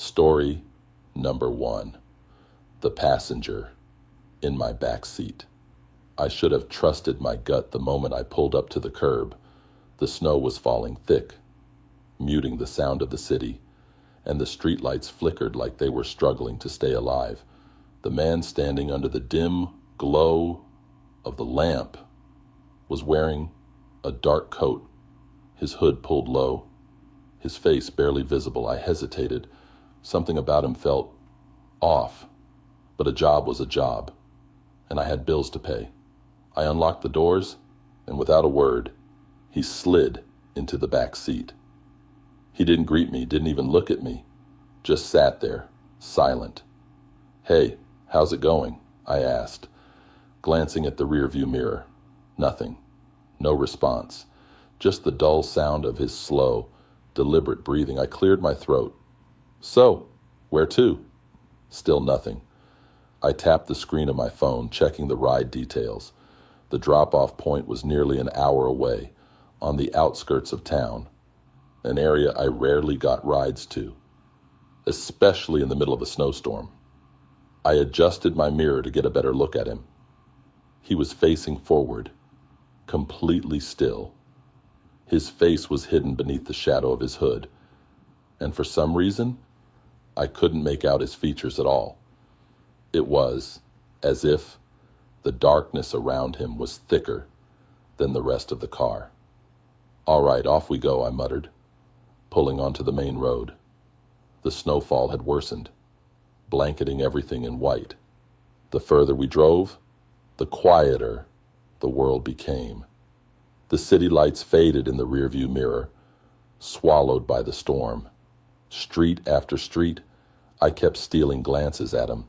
Story number 1. The passenger in my back seat. I should have trusted my gut the moment I pulled up to the curb. The snow was falling thick, muting the sound of the city, and the streetlights flickered like they were struggling to stay alive. The man standing under the dim glow of the lamp was wearing a dark coat, his hood pulled low, his face barely visible. I hesitated. Something about him felt off, but a job was a job, and I had bills to pay. I unlocked the doors, and without a word, he slid into the back seat. He didn't greet me, didn't even look at me, just sat there, silent. "Hey, how's it going?" I asked, glancing at the rearview mirror. Nothing. No response. Just the dull sound of his slow, deliberate breathing. I cleared my throat. "So, where to?" Still nothing. I tapped the screen of my phone, checking the ride details. The drop-off point was nearly an hour away, on the outskirts of town, an area I rarely got rides to, especially in the middle of a snowstorm. I adjusted my mirror to get a better look at him. He was facing forward, completely still. His face was hidden beneath the shadow of his hood, and for some reason, I couldn't make out his features at all. It was as if the darkness around him was thicker than the rest of the car. "All right, off we go," I muttered, pulling onto the main road. The snowfall had worsened, blanketing everything in white. The further we drove, the quieter the world became. The city lights faded in the rearview mirror, swallowed by the storm. Street after street, I kept stealing glances at him.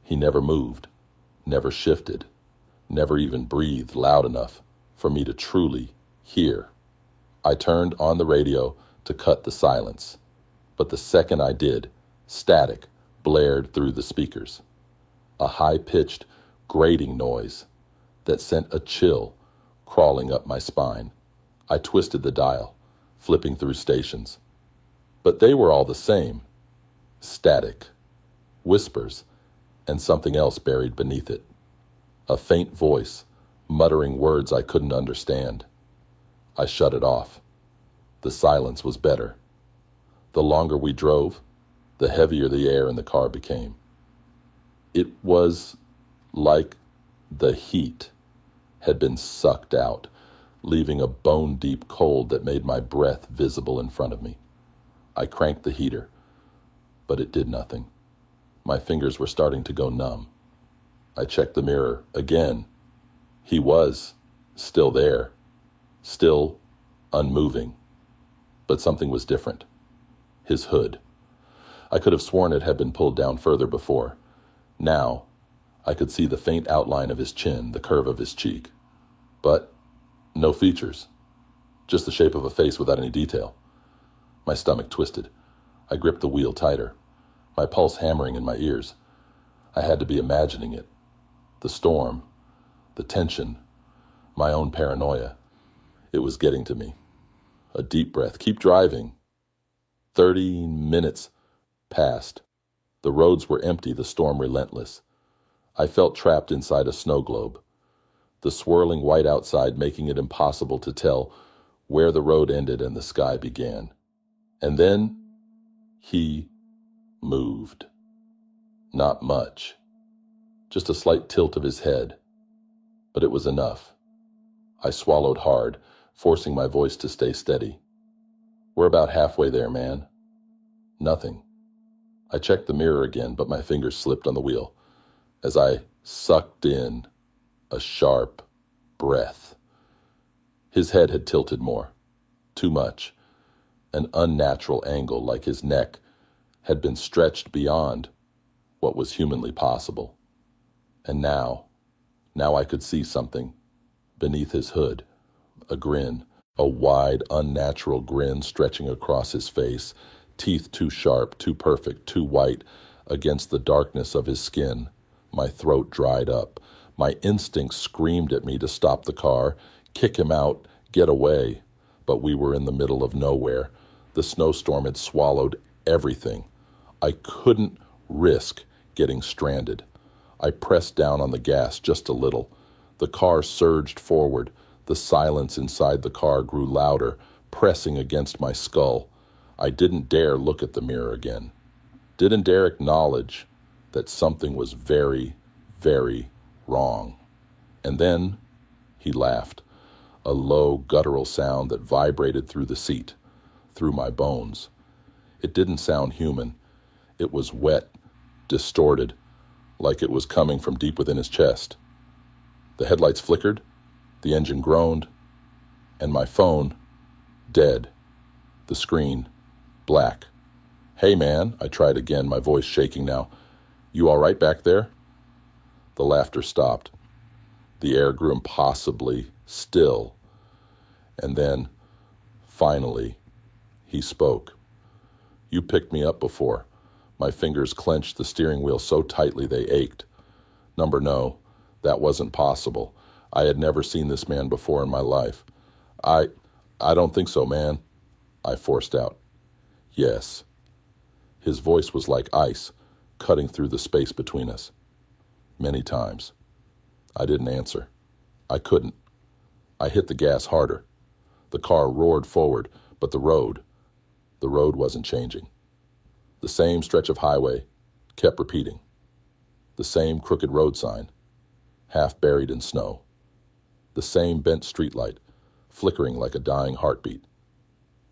He never moved, never shifted, never even breathed loud enough for me to truly hear. I turned on the radio to cut the silence, but the second I did, static blared through the speakers. A high-pitched, grating noise that sent a chill crawling up my spine. I twisted the dial, flipping through stations. But they were all the same. Static, whispers, and something else buried beneath it. A faint voice, muttering words I couldn't understand. I shut it off. The silence was better. The longer we drove, the heavier the air in the car became. It was like the heat had been sucked out, leaving a bone-deep cold that made my breath visible in front of me. I cranked the heater, but it did nothing. My fingers were starting to go numb. I checked the mirror again. He was still there, still unmoving, but something was different. His hood. I could have sworn it had been pulled down further before. Now, I could see the faint outline of his chin, the curve of his cheek. But no features, just the shape of a face without any detail. My stomach twisted. I gripped the wheel tighter, my pulse hammering in my ears. I had to be imagining it. The storm, the tension, my own paranoia. It was getting to me. A deep breath. Keep driving. 30 minutes passed. The roads were empty, the storm relentless. I felt trapped inside a snow globe, the swirling white outside making it impossible to tell where the road ended and the sky began. And then he moved. Not much. Just a slight tilt of his head. But it was enough. I swallowed hard, forcing my voice to stay steady. "We're about halfway there, man." Nothing. I checked the mirror again, but my fingers slipped on the wheel as I sucked in a sharp breath. His head had tilted more. Too much. An unnatural angle, like his neck had been stretched beyond what was humanly possible. And now I could see something beneath his hood. A grin, a wide, unnatural grin stretching across his face, teeth too sharp, too perfect, too white against the darkness of his skin. My throat dried up. My instincts screamed at me to stop the car, kick him out, get away. But we were in the middle of nowhere. The snowstorm had swallowed everything. I couldn't risk getting stranded. I pressed down on the gas just a little. The car surged forward. The silence inside the car grew louder, pressing against my skull. I didn't dare look at the mirror again. Didn't dare acknowledge that something was very, very wrong. And then he laughed, a low, guttural sound that vibrated through the seat, through my bones. It didn't sound human. It was wet, distorted, like it was coming from deep within his chest. The headlights flickered, the engine groaned, and my phone, dead. The screen, black. "Hey man," I tried again, my voice shaking now. "You all right back there?" The laughter stopped. The air grew impossibly still. And then, finally, he spoke. "You picked me up before." My fingers clenched the steering wheel so tightly they ached. No, that wasn't possible. I had never seen this man before in my life. I don't think so, man," I forced out. "Yes." His voice was like ice, cutting through the space between us. Many times. I didn't answer. I couldn't. I hit the gas harder. The car roared forward, but the road wasn't changing. The same stretch of highway kept repeating. The same crooked road sign, half buried in snow. The same bent streetlight, flickering like a dying heartbeat.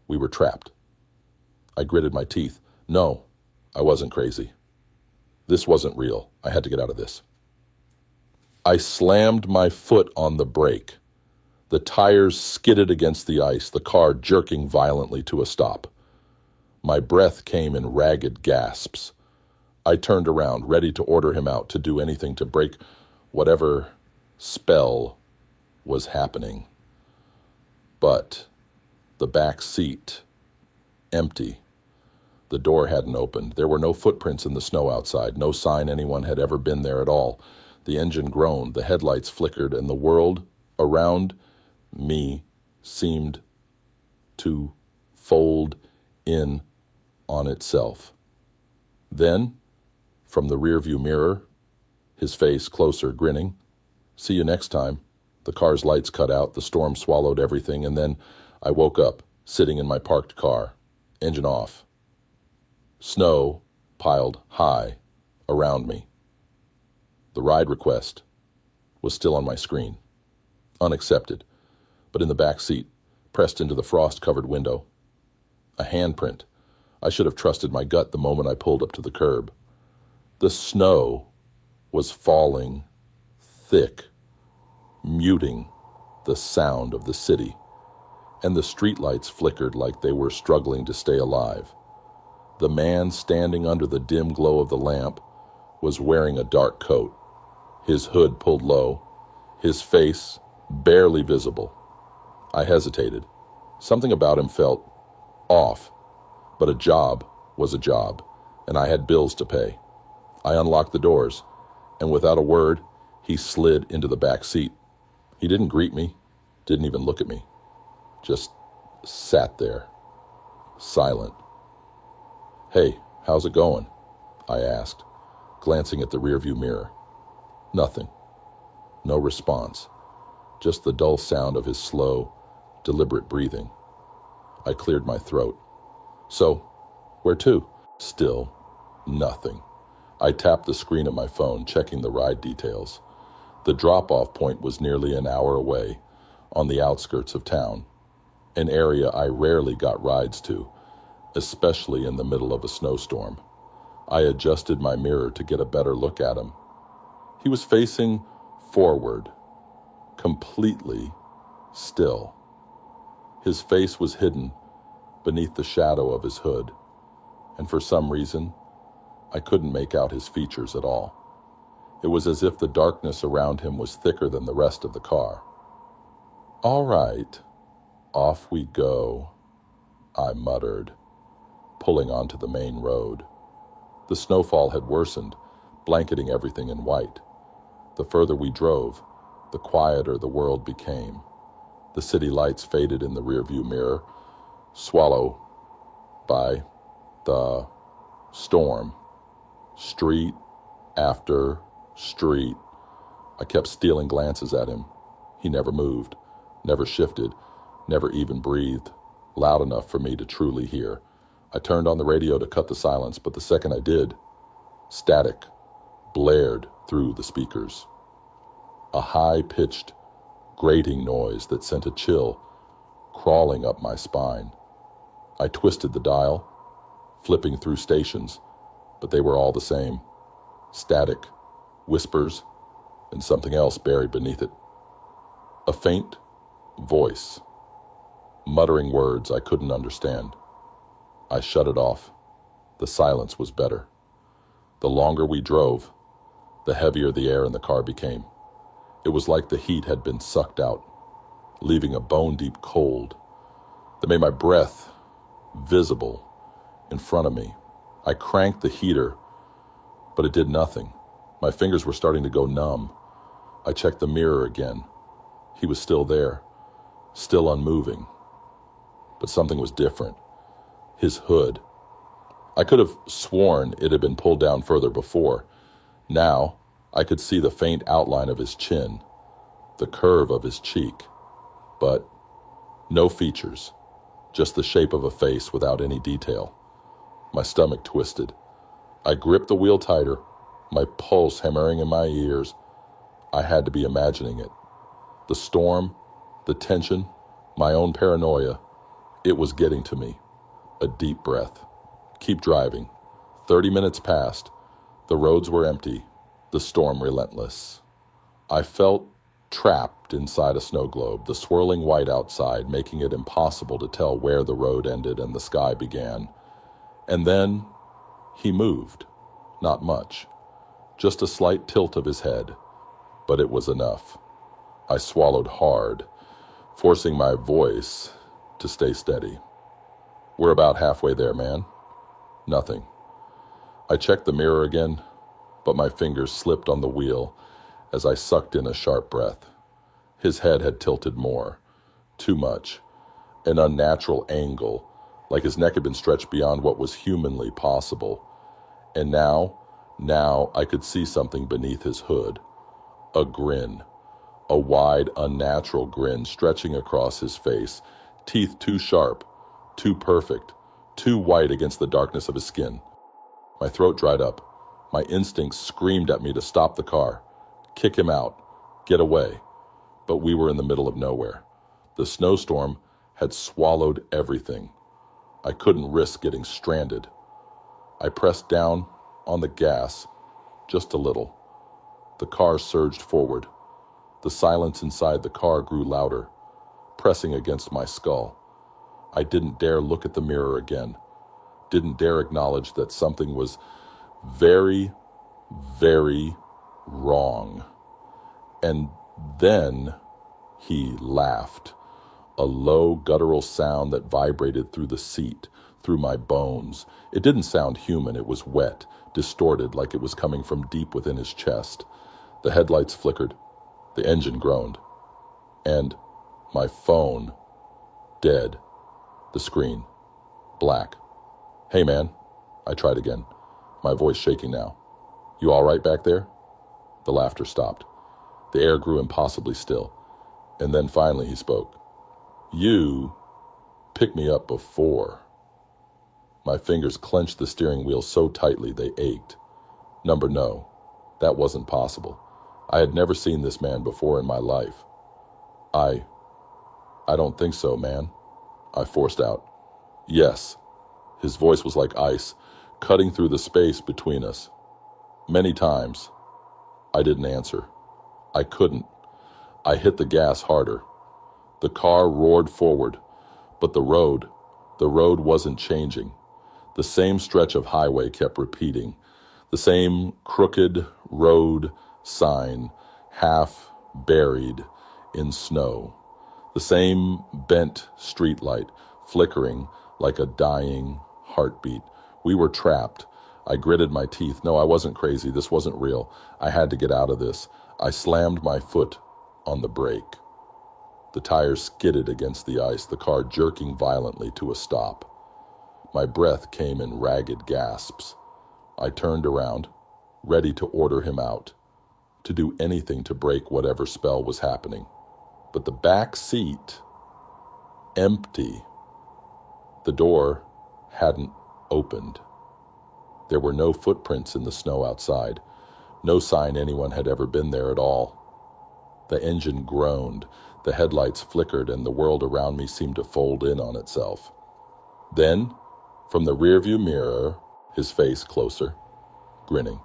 We were trapped. I gritted my teeth. No, I wasn't crazy. This wasn't real. I had to get out of this. I slammed my foot on the brake. The tires skidded against the ice, the car jerking violently to a stop. My breath came in ragged gasps. I turned around, ready to order him out, to do anything to break whatever spell was happening. But the back seat, empty. The door hadn't opened. There were no footprints in the snow outside, no sign anyone had ever been there at all. The engine groaned, the headlights flickered, and the world around me seemed to fold in on itself. Then, from the rearview mirror, his face closer, grinning, "See you next time." The car's lights cut out, the storm swallowed everything, and then I woke up, sitting in my parked car, engine off. Snow piled high around me. The ride request was still on my screen, unaccepted, but in the back seat, pressed into the frost-covered window. A handprint. I should have trusted my gut the moment I pulled up to the curb. The snow was falling thick, muting the sound of the city, and the streetlights flickered like they were struggling to stay alive. The man standing under the dim glow of the lamp was wearing a dark coat, his hood pulled low, his face barely visible. I hesitated. Something about him felt off, but a job was a job, and I had bills to pay. I unlocked the doors, and without a word, he slid into the back seat. He didn't greet me, didn't even look at me, just sat there, silent. "Hey, how's it going?" I asked, glancing at the rearview mirror. Nothing. No response. Just the dull sound of his slow, deliberate breathing. I cleared my throat. "So, where to?" Still, nothing. I tapped the screen of my phone, checking the ride details. The drop-off point was nearly an hour away, on the outskirts of town, an area I rarely got rides to, especially in the middle of a snowstorm. I adjusted my mirror to get a better look at him. He was facing forward, completely still. His face was hidden beneath the shadow of his hood, and for some reason, I couldn't make out his features at all. It was as if the darkness around him was thicker than the rest of the car. "All right, off we go," I muttered, pulling onto the main road. The snowfall had worsened, blanketing everything in white. The further we drove, the quieter the world became. The city lights faded in the rearview mirror, swallowed by the Storm. Street after street. I kept stealing glances at him. He never moved, never shifted, never even breathed, loud enough for me to truly hear. I turned on the radio to cut the silence, but the second I did, static blared through the speakers. A high-pitched, grating noise that sent a chill crawling up my spine. I twisted the dial, flipping through stations, but they were all the same. Static, whispers, and something else buried beneath it. A faint voice, muttering words I couldn't understand. I shut it off. The silence was better. The longer we drove, the heavier the air in the car became. It was like the heat had been sucked out, leaving a bone-deep cold that made my breath visible in front of me. I cranked the heater, but it did nothing. My fingers were starting to go numb. I checked the mirror again. He was still there, still unmoving. But something was different. His hood. I could have sworn it had been pulled down further before. Now, I could see the faint outline of his chin, the curve of his cheek, but no features, just the shape of a face without any detail. My stomach twisted. I gripped the wheel tighter, my pulse hammering in my ears. I had to be imagining it. The storm, the tension, my own paranoia, it was getting to me. A deep breath. Keep driving. 30 minutes passed. The roads were empty, the storm relentless. I felt trapped inside a snow globe, the swirling white outside making it impossible to tell where the road ended and the sky began. And then he moved. Not much. Just a slight tilt of his head. But it was enough. I swallowed hard, forcing my voice to stay steady. We're about halfway there, man. Nothing. I checked the mirror again, but my fingers slipped on the wheel as I sucked in a sharp breath. His head had tilted more. Too much. An unnatural angle, like his neck had been stretched beyond what was humanly possible. And now I could see something beneath his hood. A grin. A wide, unnatural grin stretching across his face, teeth too sharp, too perfect, too white against the darkness of his skin. My throat dried up. My instincts screamed at me to stop the car, kick him out, get away. But we were in the middle of nowhere. The snowstorm had swallowed everything. I couldn't risk getting stranded. I pressed down on the gas, just a little. The car surged forward. The silence inside the car grew louder, pressing against my skull. I didn't dare look at the mirror again. Didn't dare acknowledge that something was very, very wrong. And then he laughed, a low guttural sound that vibrated through the seat, through my bones. It didn't sound human. It was wet, distorted, like it was coming from deep within his chest. The headlights flickered. The engine groaned. And my phone, dead. The screen, black. Hey, man. I tried again, my voice shaking now. You all right back there? The laughter stopped. The air grew impossibly still. And then finally he spoke. You picked me up before. My fingers clenched the steering wheel so tightly they ached. No, that wasn't possible. I had never seen this man before in my life. I don't think so, man, I forced out. Yes. His voice was like ice, cutting through the space between us. Many times, I didn't answer. I couldn't. I hit the gas harder. The car roared forward, but the road wasn't changing. The same stretch of highway kept repeating. The same crooked road sign, half buried in snow. The same bent streetlight, flickering like a dying heartbeat. We were trapped. I gritted my teeth. No, I wasn't crazy. This wasn't real. I had to get out of this. I slammed my foot on the brake. The tires skidded against the ice, the car jerking violently to a stop. My breath came in ragged gasps. I turned around, ready to order him out, to do anything to break whatever spell was happening. But the back seat, empty. The door hadn't opened. There were no footprints in the snow outside, no sign anyone had ever been there at all. The engine groaned, the headlights flickered, and the world around me seemed to fold in on itself. Then, from the rearview mirror, his face closer, grinning.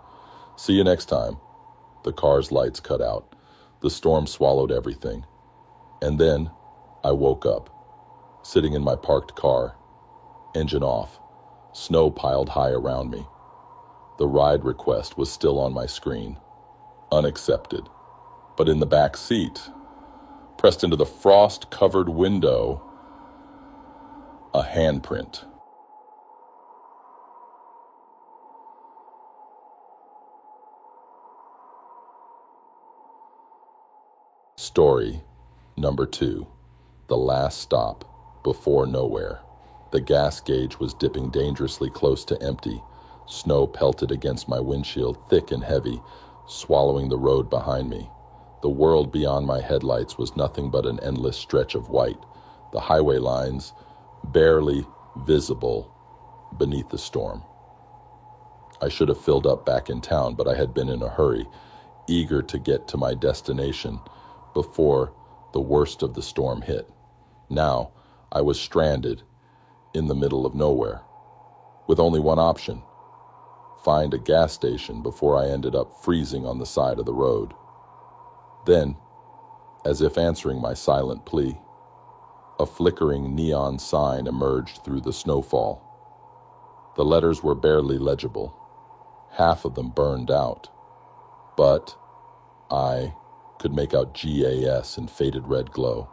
"See you next time." The car's lights cut out. The storm swallowed everything. And then I woke up, sitting in my parked car, engine off, snow piled high around me. The ride request was still on my screen, unaccepted. But in the back seat, pressed into the frost-covered window, a handprint. Story number 2, the last stop before nowhere. The gas gauge was dipping dangerously close to empty. Snow pelted against my windshield, thick and heavy, swallowing the road behind me. The world beyond my headlights was nothing but an endless stretch of white, the highway lines barely visible beneath the storm. I should have filled up back in town, but I had been in a hurry, eager to get to my destination before the worst of the storm hit. Now I was stranded in the middle of nowhere, with only one option: find a gas station before I ended up freezing on the side of the road. Then, as if answering my silent plea, a flickering neon sign emerged through the snowfall. The letters were barely legible, half of them burned out, but I could make out GAS in faded red glow.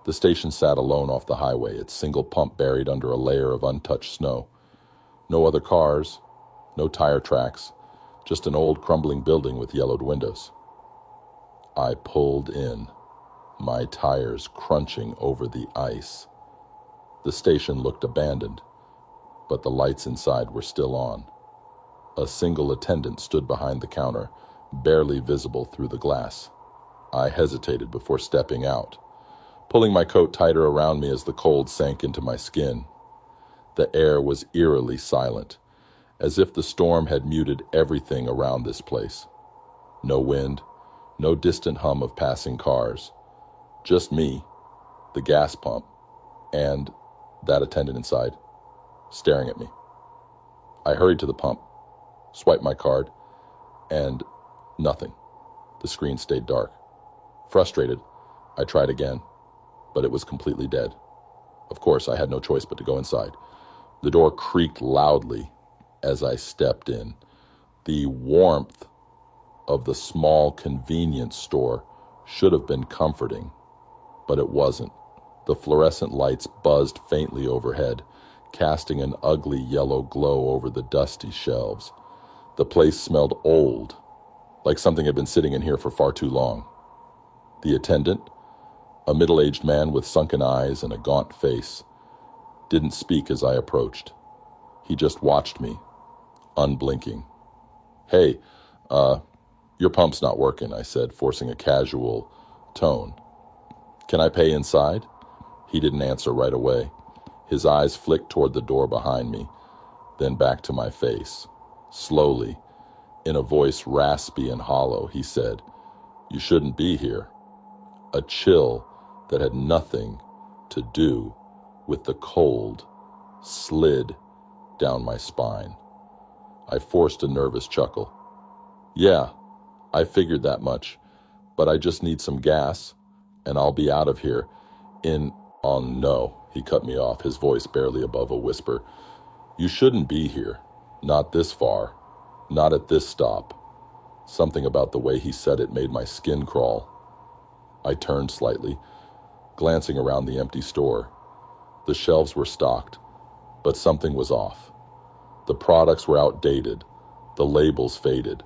The station sat alone off the highway, its single pump buried under a layer of untouched snow. No other cars, no tire tracks, just an old crumbling building with yellowed windows. I pulled in, my tires crunching over the ice. The station looked abandoned, but the lights inside were still on. A single attendant stood behind the counter, barely visible through the glass. I hesitated before stepping out, pulling my coat tighter around me as the cold sank into my skin. The air was eerily silent, as if the storm had muted everything around this place. No wind, no distant hum of passing cars. Just me, the gas pump, and that attendant inside, staring at me. I hurried to the pump, swiped my card, and nothing. The screen stayed dark. Frustrated, I tried again, but it was completely dead. Of course, I had no choice but to go inside. The door creaked loudly as I stepped in. The warmth of the small convenience store should have been comforting, but it wasn't. The fluorescent lights buzzed faintly overhead, casting an ugly yellow glow over the dusty shelves. The place smelled old, like something had been sitting in here for far too long. The attendant, a middle-aged man with sunken eyes and a gaunt face, didn't speak as I approached. He just watched me, unblinking. "Hey, your pump's not working," I said, forcing a casual tone. "Can I pay inside?" He didn't answer right away. His eyes flicked toward the door behind me, then back to my face. Slowly, in a voice raspy and hollow, he said, "You shouldn't be here." A chill that had nothing to do with the cold slid down my spine. I forced a nervous chuckle. "Yeah, I figured that much, but I just need some gas, and I'll be out of here Oh no," he cut me off, his voice barely above a whisper. "You shouldn't be here. Not this far. Not at this stop." Something about the way he said it made my skin crawl. I turned slightly, glancing around the empty store. The shelves were stocked, but something was off. The products were outdated, the labels faded,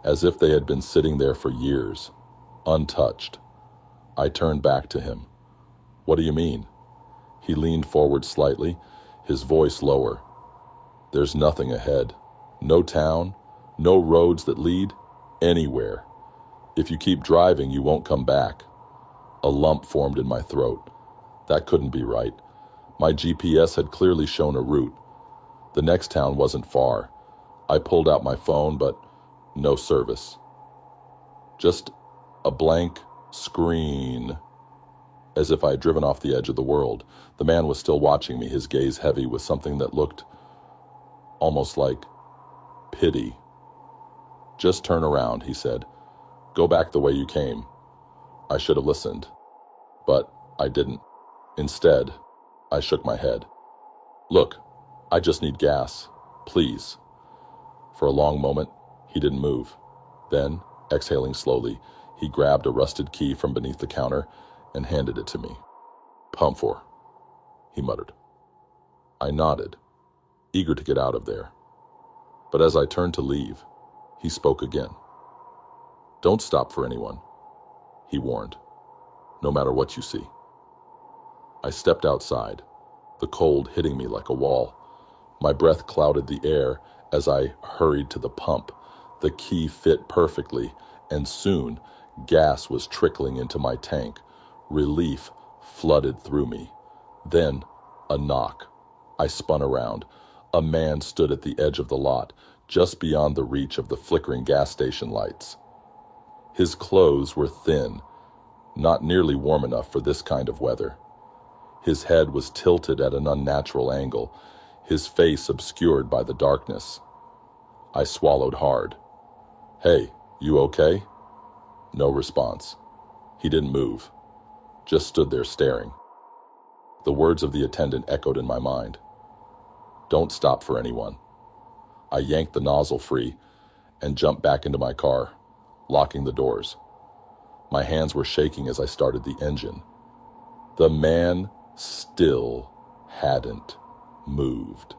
as if they had been sitting there for years, untouched. I turned back to him. "What do you mean?" He leaned forward slightly, his voice lower. "There's nothing ahead. No town, no roads that lead anywhere. If you keep driving, you won't come back. A lump formed in my throat. That couldn't be right. My GPS had clearly shown a route. The next town wasn't far. I pulled out my phone, but no service. Just a blank screen, as if I had driven off the edge of the world. The man was still watching me, his gaze heavy with something that looked almost like pity. "Just turn around," he said. "Go back the way you came." I should have listened, but I didn't. Instead, I shook my head. "Look, I just need gas. Please." For a long moment, he didn't move. Then, exhaling slowly, he grabbed a rusted key from beneath the counter and handed it to me. "Pump for," he muttered. I nodded, eager to get out of there. But as I turned to leave, he spoke again. "Don't stop for anyone," he warned, "no matter what you see." I stepped outside, the cold hitting me like a wall. My breath clouded the air as I hurried to the pump. The key fit perfectly, and soon gas was trickling into my tank. Relief flooded through me. Then a knock. I spun around. A man stood at the edge of the lot, just beyond the reach of the flickering gas station lights. His clothes were thin, not nearly warm enough for this kind of weather. His head was tilted at an unnatural angle, his face obscured by the darkness. I swallowed hard. "Hey, you okay?" No response. He didn't move, just stood there staring. The words of the attendant echoed in my mind. "Don't stop for anyone." I yanked the nozzle free and jumped back into my car, locking the doors. My hands were shaking as I started the engine. The man still hadn't moved.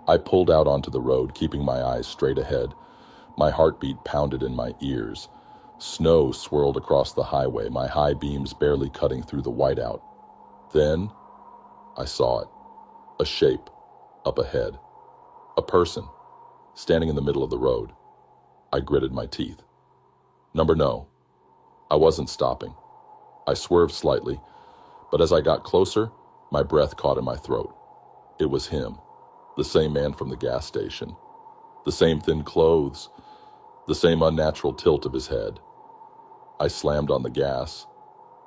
I pulled out onto the road, keeping my eyes straight ahead. My heartbeat pounded in my ears. Snow swirled across the highway, my high beams barely cutting through the whiteout. Then I saw it, a shape up ahead, a person standing in the middle of the road. I gritted my teeth. No. I wasn't stopping. I swerved slightly, but as I got closer, my breath caught in my throat. It was him, the same man from the gas station, the same thin clothes, the same unnatural tilt of his head. I slammed on the gas,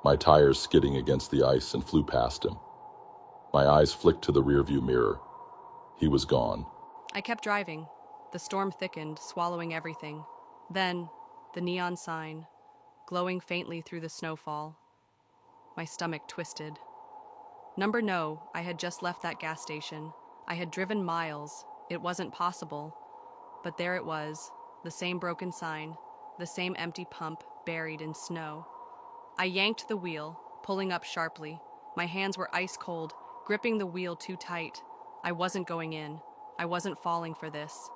my tires skidding against the ice, and flew past him. My eyes flicked to the rearview mirror. He was gone. I kept driving. The storm thickened, swallowing everything. Then, the neon sign, glowing faintly through the snowfall. My stomach twisted. No, I had just left that gas station. I had driven miles. It wasn't possible. But there it was, the same broken sign, the same empty pump buried in snow. I yanked the wheel, pulling up sharply. My hands were ice cold, gripping the wheel too tight. I wasn't going in. I wasn't falling for this.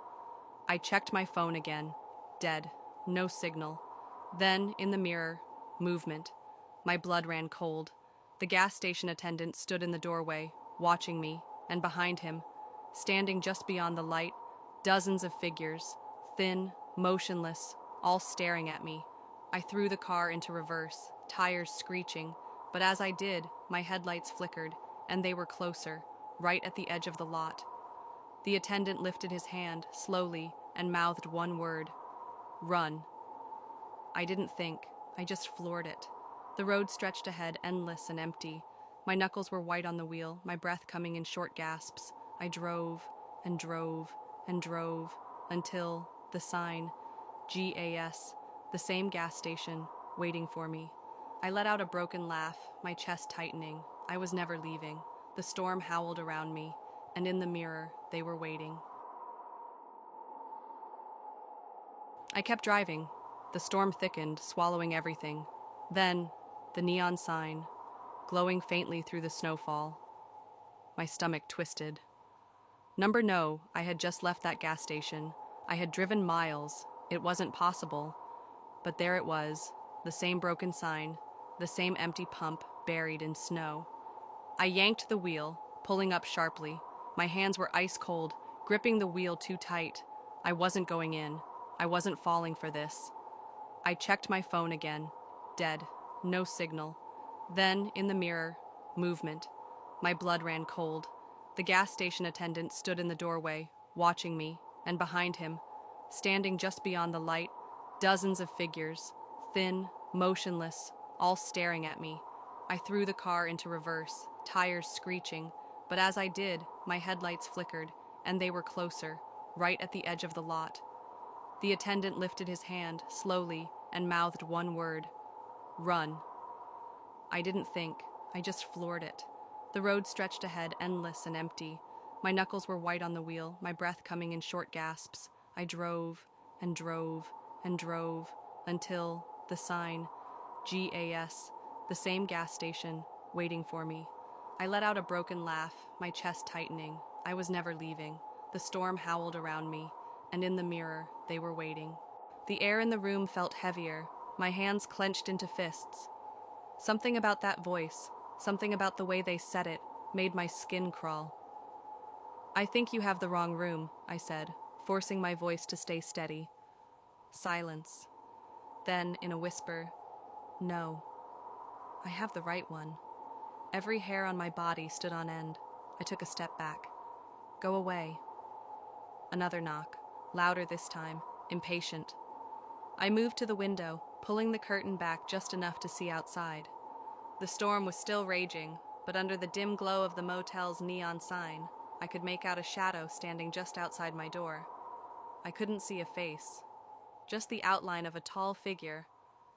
I checked my phone again. Dead. No signal. Then, in the mirror, movement. My blood ran cold. The gas station attendant stood in the doorway, watching me, and behind him, standing just beyond the light, dozens of figures, thin, motionless, all staring at me. I threw the car into reverse, tires screeching, but as I did, my headlights flickered, and they were closer, right at the edge of the lot. The attendant lifted his hand, slowly, and mouthed one word: "Run." I didn't think, I just floored it. The road stretched ahead, endless and empty. My knuckles were white on the wheel, my breath coming in short gasps. I drove, and drove, and drove, until the sign, GAS, the same gas station, waiting for me. I let out a broken laugh, my chest tightening. I was never leaving. The storm howled around me, and in the mirror, they were waiting. I kept driving. The storm thickened, swallowing everything. Then, the neon sign, glowing faintly through the snowfall. My stomach twisted. No, I had just left that gas station. I had driven miles. It wasn't possible. But there it was, the same broken sign, the same empty pump buried in snow. I yanked the wheel, pulling up sharply. My hands were ice cold, gripping the wheel too tight. I wasn't going in. I wasn't falling for this. I checked my phone again. Dead. No signal. Then, in the mirror, movement. My blood ran cold. The gas station attendant stood in the doorway, watching me, and behind him, standing just beyond the light, dozens of figures, thin, motionless, all staring at me. I threw the car into reverse, tires screeching, but as I did, my headlights flickered, and they were closer, right at the edge of the lot. The attendant lifted his hand, slowly, and mouthed one word: "Run." I didn't think, I just floored it. The road stretched ahead, endless and empty. My knuckles were white on the wheel, my breath coming in short gasps. I drove, and drove, and drove, until the sign, GAS, the same gas station, waiting for me. I let out a broken laugh, my chest tightening. I was never leaving. The storm howled around me, and in the mirror, they were waiting. The air in the room felt heavier, my hands clenched into fists. Something about that voice, something about the way they said it, made my skin crawl. "I think you have the wrong room," I said, forcing my voice to stay steady. Silence. Then, in a whisper, "No, I have the right one." Every hair on my body stood on end. I took a step back. "Go away." Another knock, louder this time, impatient. I moved to the window, pulling the curtain back just enough to see outside. The storm was still raging, but under the dim glow of the motel's neon sign, I could make out a shadow standing just outside my door. I couldn't see a face, just the outline of a tall figure,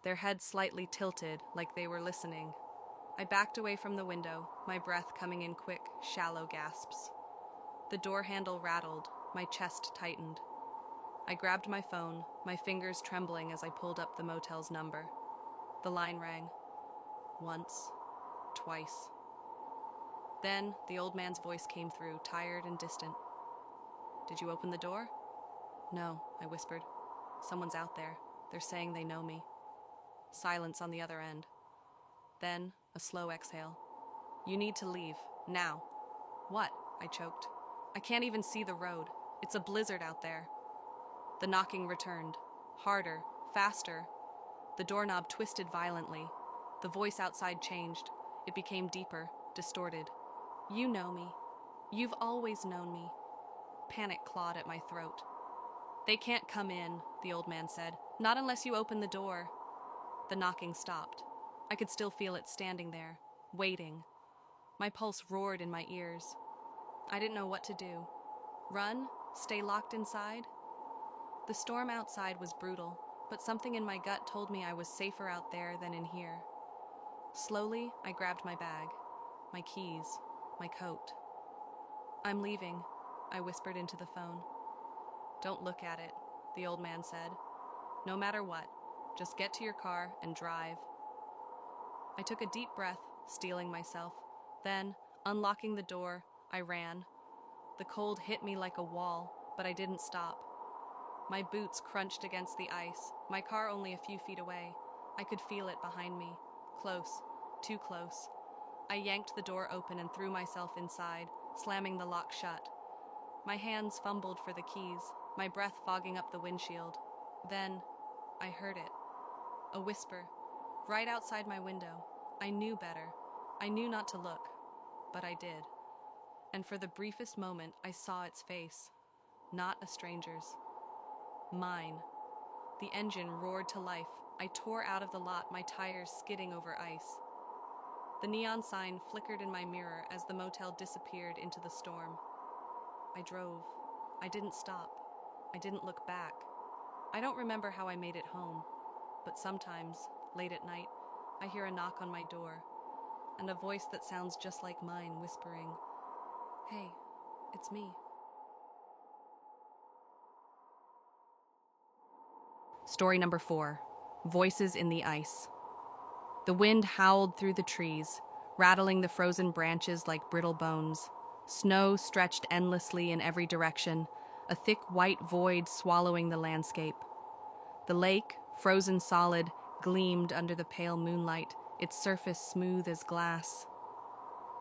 their heads slightly tilted like they were listening. I backed away from the window, my breath coming in quick, shallow gasps. The door handle rattled, my chest tightened. I grabbed my phone, my fingers trembling as I pulled up the motel's number. The line rang. Once, twice. Then the old man's voice came through, tired and distant. "Did you open the door?" "No," I whispered. "Someone's out there. They're saying they know me." Silence on the other end. Then a slow exhale. "You need to leave, now." "What?" I choked. "I can't even see the road. It's a blizzard out there." The knocking returned. Harder, faster. The doorknob twisted violently. The voice outside changed. It became deeper, distorted. "You know me. You've always known me." Panic clawed at my throat. "They can't come in," the old man said. "Not unless you open the door." The knocking stopped. I could still feel it standing there, waiting. My pulse roared in my ears. I didn't know what to do. Run? Stay locked inside? The storm outside was brutal, but something in my gut told me I was safer out there than in here. Slowly, I grabbed my bag, my keys, my coat. "I'm leaving," I whispered into the phone. "Don't look at it," the old man said. "No matter what, just get to your car and drive." I took a deep breath, steeling myself. Then, unlocking the door, I ran. The cold hit me like a wall, but I didn't stop. My boots crunched against the ice, my car only a few feet away. I could feel it behind me. Close, too close. I yanked the door open and threw myself inside, slamming the lock shut. My hands fumbled for the keys, my breath fogging up the windshield. Then, I heard it. A whisper, right outside my window. I knew better. I knew not to look, but I did. And for the briefest moment, I saw its face. Not a stranger's. Mine. The engine roared to life. I tore out of the lot, my tires skidding over ice. The neon sign flickered in my mirror as the motel disappeared into the storm. I drove. I didn't stop. I didn't look back. I don't remember how I made it home, but sometimes, late at night, I hear a knock on my door, and a voice that sounds just like mine whispering, "Hey, it's me." Story number 4, Voices in the Ice. The wind howled through the trees, rattling the frozen branches like brittle bones. Snow stretched endlessly in every direction, a thick white void swallowing the landscape. The lake, frozen solid, gleamed under the pale moonlight, its surface smooth as glass.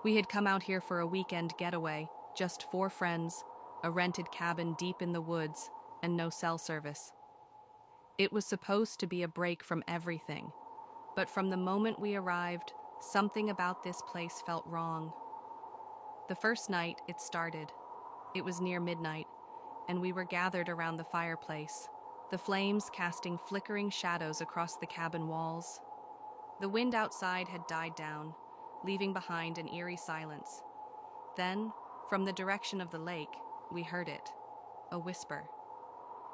We had come out here for a weekend getaway, just 4 friends, a rented cabin deep in the woods, and no cell service. It was supposed to be a break from everything, but from the moment we arrived, something about this place felt wrong. The first night it started. It was near midnight, and we were gathered around the fireplace, the flames casting flickering shadows across the cabin walls. The wind outside had died down, leaving behind an eerie silence. Then, from the direction of the lake, we heard it, a whisper.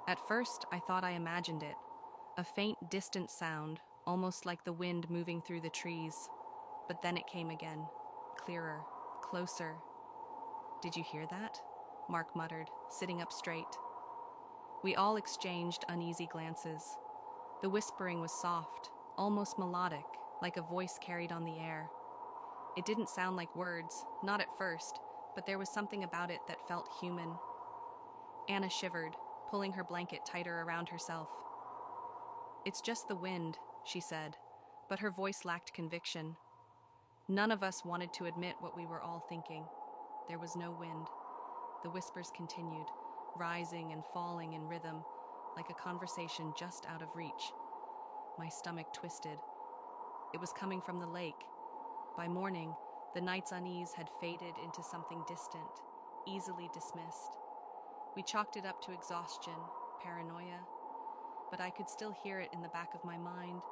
At first, I thought I imagined it, a faint, distant sound, almost like the wind moving through the trees. But then it came again, clearer, closer. "Did you hear that?" Mark muttered, sitting up straight. We all exchanged uneasy glances. The whispering was soft, almost melodic, like a voice carried on the air. It didn't sound like words, not at first, but there was something about it that felt human. Anna shivered, pulling her blanket tighter around herself. "It's just the wind," she said, but her voice lacked conviction. None of us wanted to admit what we were all thinking. There was no wind. The whispers continued, rising and falling in rhythm, like a conversation just out of reach. My stomach twisted. It was coming from the lake. By morning, the night's unease had faded into something distant, easily dismissed. We chalked it up to exhaustion, paranoia, but I could still hear it in the back of my mind,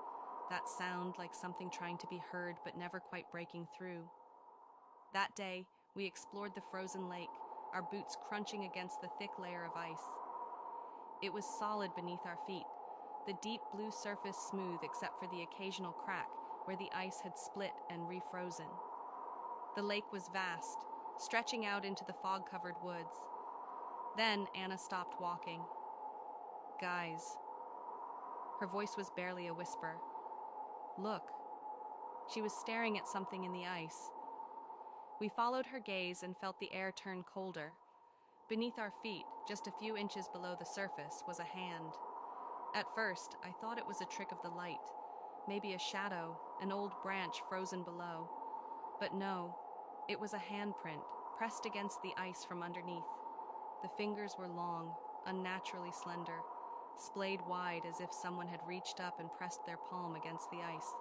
that sound like something trying to be heard but never quite breaking through. That day, we explored the frozen lake, our boots crunching against the thick layer of ice. It was solid beneath our feet, the deep blue surface smooth except for the occasional crack where the ice had split and refrozen. The lake was vast, stretching out into the fog-covered woods. Then Anna stopped walking. "Guys." Her voice was barely a whisper. "Look." She was staring at something in the ice. We followed her gaze and felt the air turn colder. Beneath our feet, just a few inches below the surface, was a hand. At first, I thought it was a trick of the light, maybe a shadow, an old branch frozen below. But no, it was a handprint, pressed against the ice from underneath. The fingers were long, unnaturally slender, splayed wide as if someone had reached up and pressed their palm against the ice.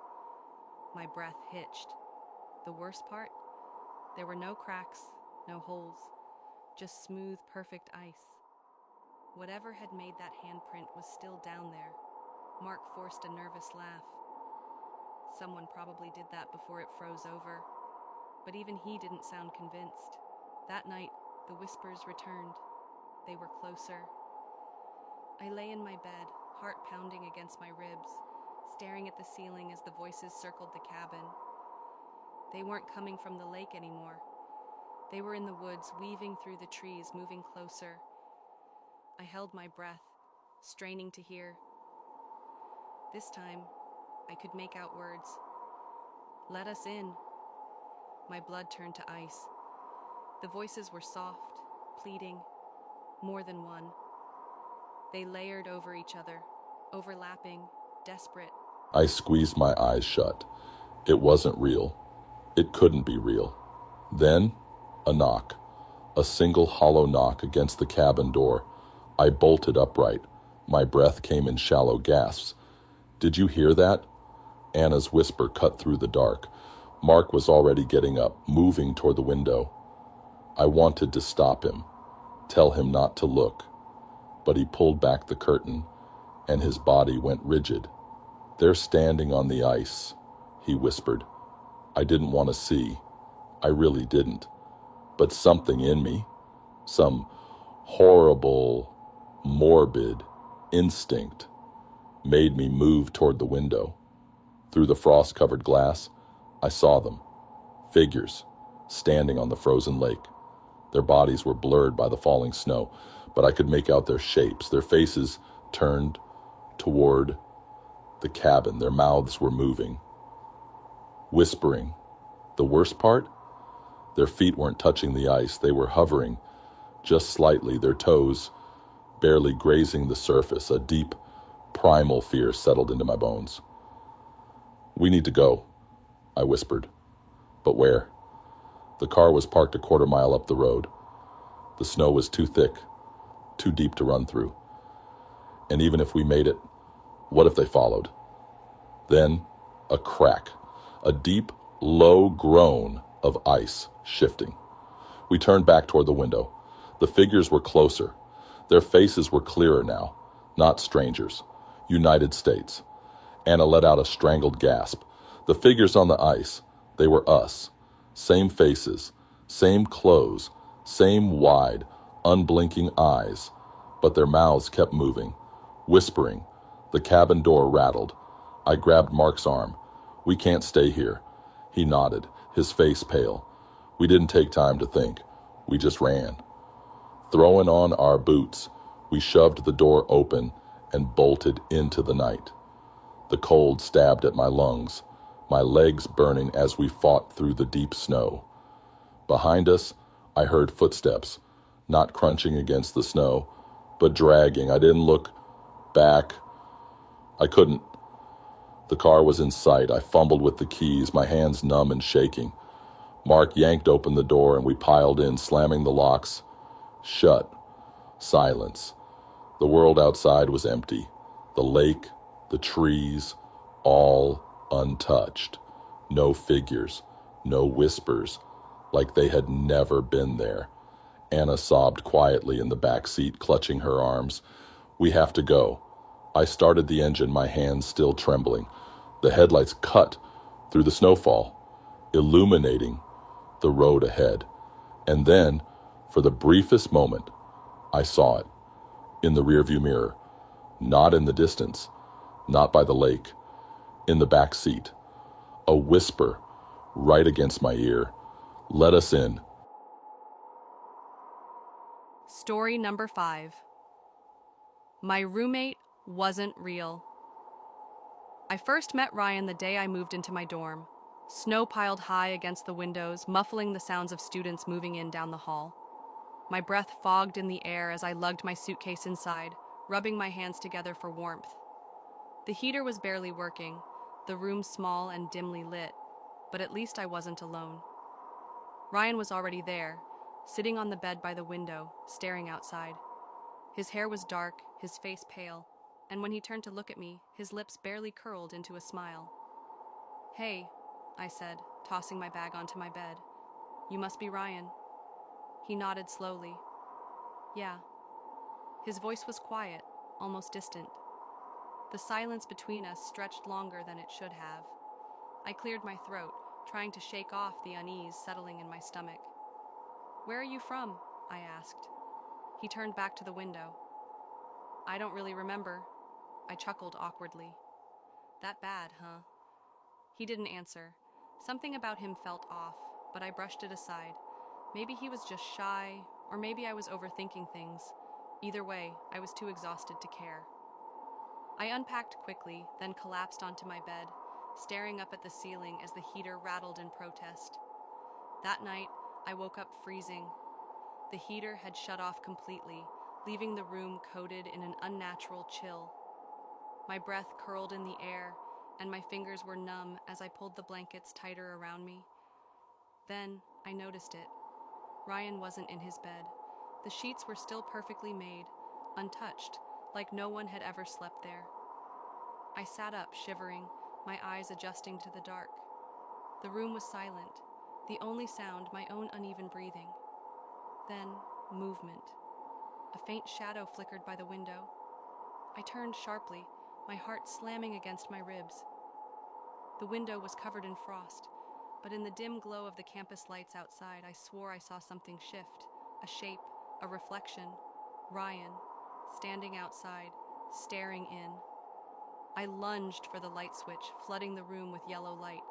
My breath hitched. The worst part? There were no cracks, no holes, just smooth, perfect ice. Whatever had made that handprint was still down there. Mark forced a nervous laugh. Someone probably did that before it froze over. But even he didn't sound convinced. That night, the whispers returned. They were closer. I lay in my bed, heart pounding against my ribs, staring at the ceiling as the voices circled the cabin. They weren't coming from the lake anymore. They were in the woods, weaving through the trees, moving closer. I held my breath, straining to hear. This time, I could make out words. "Let us in." My blood turned to ice. The voices were soft, pleading, more than one. They layered over each other, overlapping, desperate. I squeezed my eyes shut. It wasn't real. It couldn't be real. Then, a knock. A single hollow knock against the cabin door. I bolted upright. My breath came in shallow gasps. "Did you hear that?" Anna's whisper cut through the dark. Mark was already getting up, moving toward the window. I wanted to stop him, tell him not to look, but he pulled back the curtain, and his body went rigid. "They're standing on the ice," he whispered. I didn't want to see. I really didn't. But something in me, some horrible, morbid instinct, made me move toward the window. Through the frost-covered glass, I saw them, figures, standing on the frozen lake. Their bodies were blurred by the falling snow, but I could make out their shapes, their faces turned toward the cabin. Their mouths were moving, whispering. The worst part? Their feet weren't touching the ice. They were hovering just slightly, their toes barely grazing the surface. A deep, primal fear settled into my bones. "We need to go," I whispered. "But where?" The car was parked a quarter mile up the road. The snow was too thick, too deep to run through. And even if we made it, what if they followed? Then, a crack, a deep, low groan of ice shifting. We turned back toward the window. The figures were closer. Their faces were clearer now, not strangers. United States. Anna let out a strangled gasp. The figures on the ice, they were us. Same faces, same clothes, same wide, unblinking eyes. But their mouths kept moving, whispering. The cabin door rattled. I grabbed Mark's arm. We can't stay here. He nodded, his face pale. We didn't take time to think. We just ran. Throwing on our boots, we shoved the door open and bolted into the night. The cold stabbed at my lungs, my legs burning as we fought through the deep snow. Behind us, I heard footsteps, not crunching against the snow, but dragging. I didn't look back. I couldn't. The car was in sight. I fumbled with the keys, my hands numb and shaking. Mark yanked open the door and we piled in, slamming the locks shut. Silence. The world outside was empty. The lake, the trees, all untouched. No figures, no whispers, like they had never been there. Anna sobbed quietly in the back seat, clutching her arms. We have to go. I started the engine, my hands still trembling. The headlights cut through the snowfall, illuminating the road ahead. And then, for the briefest moment, I saw it in the rearview mirror, not in the distance, not by the lake, in the back seat. A whisper right against my ear. Let us in. Story number 5. My roommate wasn't real. I first met Ryan the day I moved into my dorm. Snow piled high against the windows, muffling the sounds of students moving in down the hall. My breath fogged in the air as I lugged my suitcase inside, rubbing my hands together for warmth. The heater was barely working, the room small and dimly lit, but at least I wasn't alone. Ryan was already there, sitting on the bed by the window, staring outside. His hair was dark, his face pale, and when he turned to look at me, his lips barely curled into a smile. "Hey," I said, tossing my bag onto my bed. "You must be Ryan." He nodded slowly. "Yeah." His voice was quiet, almost distant. The silence between us stretched longer than it should have. I cleared my throat, trying to shake off the unease settling in my stomach. "Where are you from?" I asked. He turned back to the window. "I don't really remember." I chuckled awkwardly. "That bad, huh?" He didn't answer. Something about him felt off, but I brushed it aside. Maybe he was just shy, or maybe I was overthinking things. Either way, I was too exhausted to care. I unpacked quickly, then collapsed onto my bed, staring up at the ceiling as the heater rattled in protest. That night, I woke up freezing. The heater had shut off completely, leaving the room coated in an unnatural chill. My breath curled in the air, and my fingers were numb as I pulled the blankets tighter around me. Then, I noticed it. Ryan wasn't in his bed. The sheets were still perfectly made, untouched, like no one had ever slept there. I sat up, shivering, my eyes adjusting to the dark. The room was silent, the only sound my own uneven breathing. Then, movement. A faint shadow flickered by the window. I turned sharply, my heart slamming against my ribs. The window was covered in frost, but in the dim glow of the campus lights outside, I swore I saw something shift, a shape, a reflection. Ryan, standing outside, staring in. I lunged for the light switch, flooding the room with yellow light,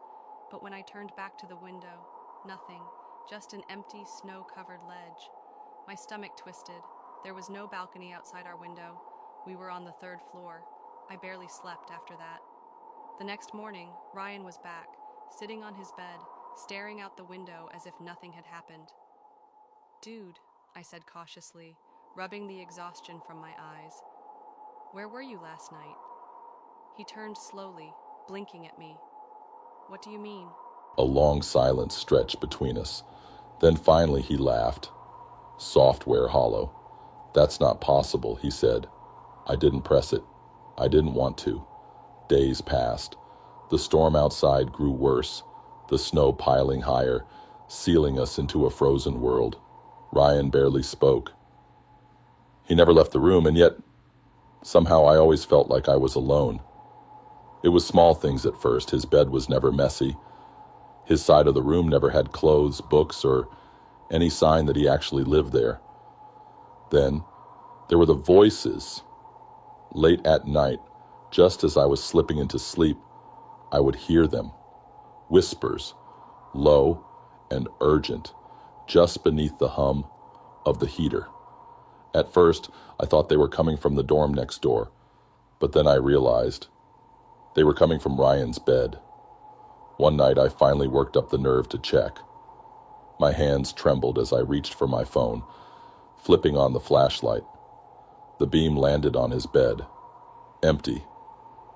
but when I turned back to the window, nothing, just an empty, snow-covered ledge. My stomach twisted. There was no balcony outside our window. We were on the 3rd floor. I barely slept after that. The next morning, Ryan was back, sitting on his bed, staring out the window as if nothing had happened. "Dude," I said cautiously, rubbing the exhaustion from my eyes. "Where were you last night?" He turned slowly, blinking at me. "What do you mean?" A long silence stretched between us. Then finally he laughed. Software hollow. That's not possible, he said. I didn't press it. I didn't want to. Days passed. The storm outside grew worse, the snow piling higher, sealing us into a frozen world. Ryan barely spoke. He never left the room, and yet somehow I always felt like I was alone. It was small things at first. His bed was never messy. His side of the room never had clothes, books, or any sign that he actually lived there. Then there were the voices. Late at night, just as I was slipping into sleep, I would hear them. Whispers, low and urgent, just beneath the hum of the heater. At first, I thought they were coming from the dorm next door, but then I realized they were coming from Ryan's bed. One night, I finally worked up the nerve to check. My hands trembled as I reached for my phone, flipping on the flashlight. The beam landed on his bed. Empty.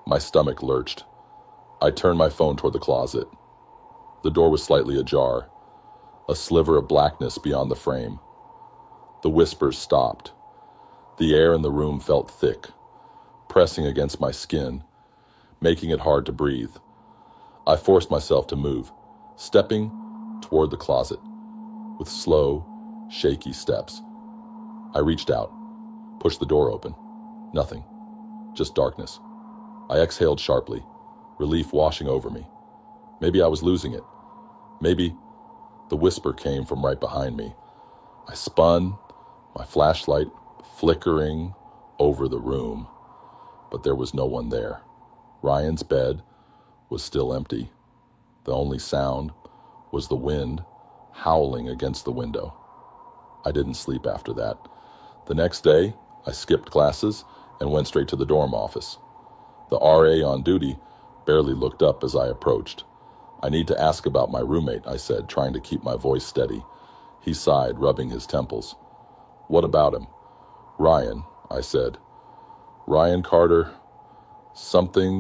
My stomach lurched. I turned my phone toward the closet. The door was slightly ajar, a sliver of blackness beyond the frame. The whispers stopped. The air in the room felt thick, pressing against my skin, making it hard to breathe. I forced myself to move, stepping toward the closet with slow, shaky steps. I reached out, pushed the door open. Nothing, just darkness. I exhaled sharply, relief washing over me. Maybe I was losing it. Maybe the whisper came from right behind me. I spun, my flashlight flickering over the room, but there was no one there. Ryan's bed was still empty. The only sound was the wind howling against the window. I didn't sleep after that. The next day, I skipped classes and went straight to the dorm office. The RA on duty barely looked up as I approached. I need to ask about my roommate, I said, trying to keep my voice steady. He sighed, rubbing his temples. What about him? Ryan, I said. Ryan Carter, something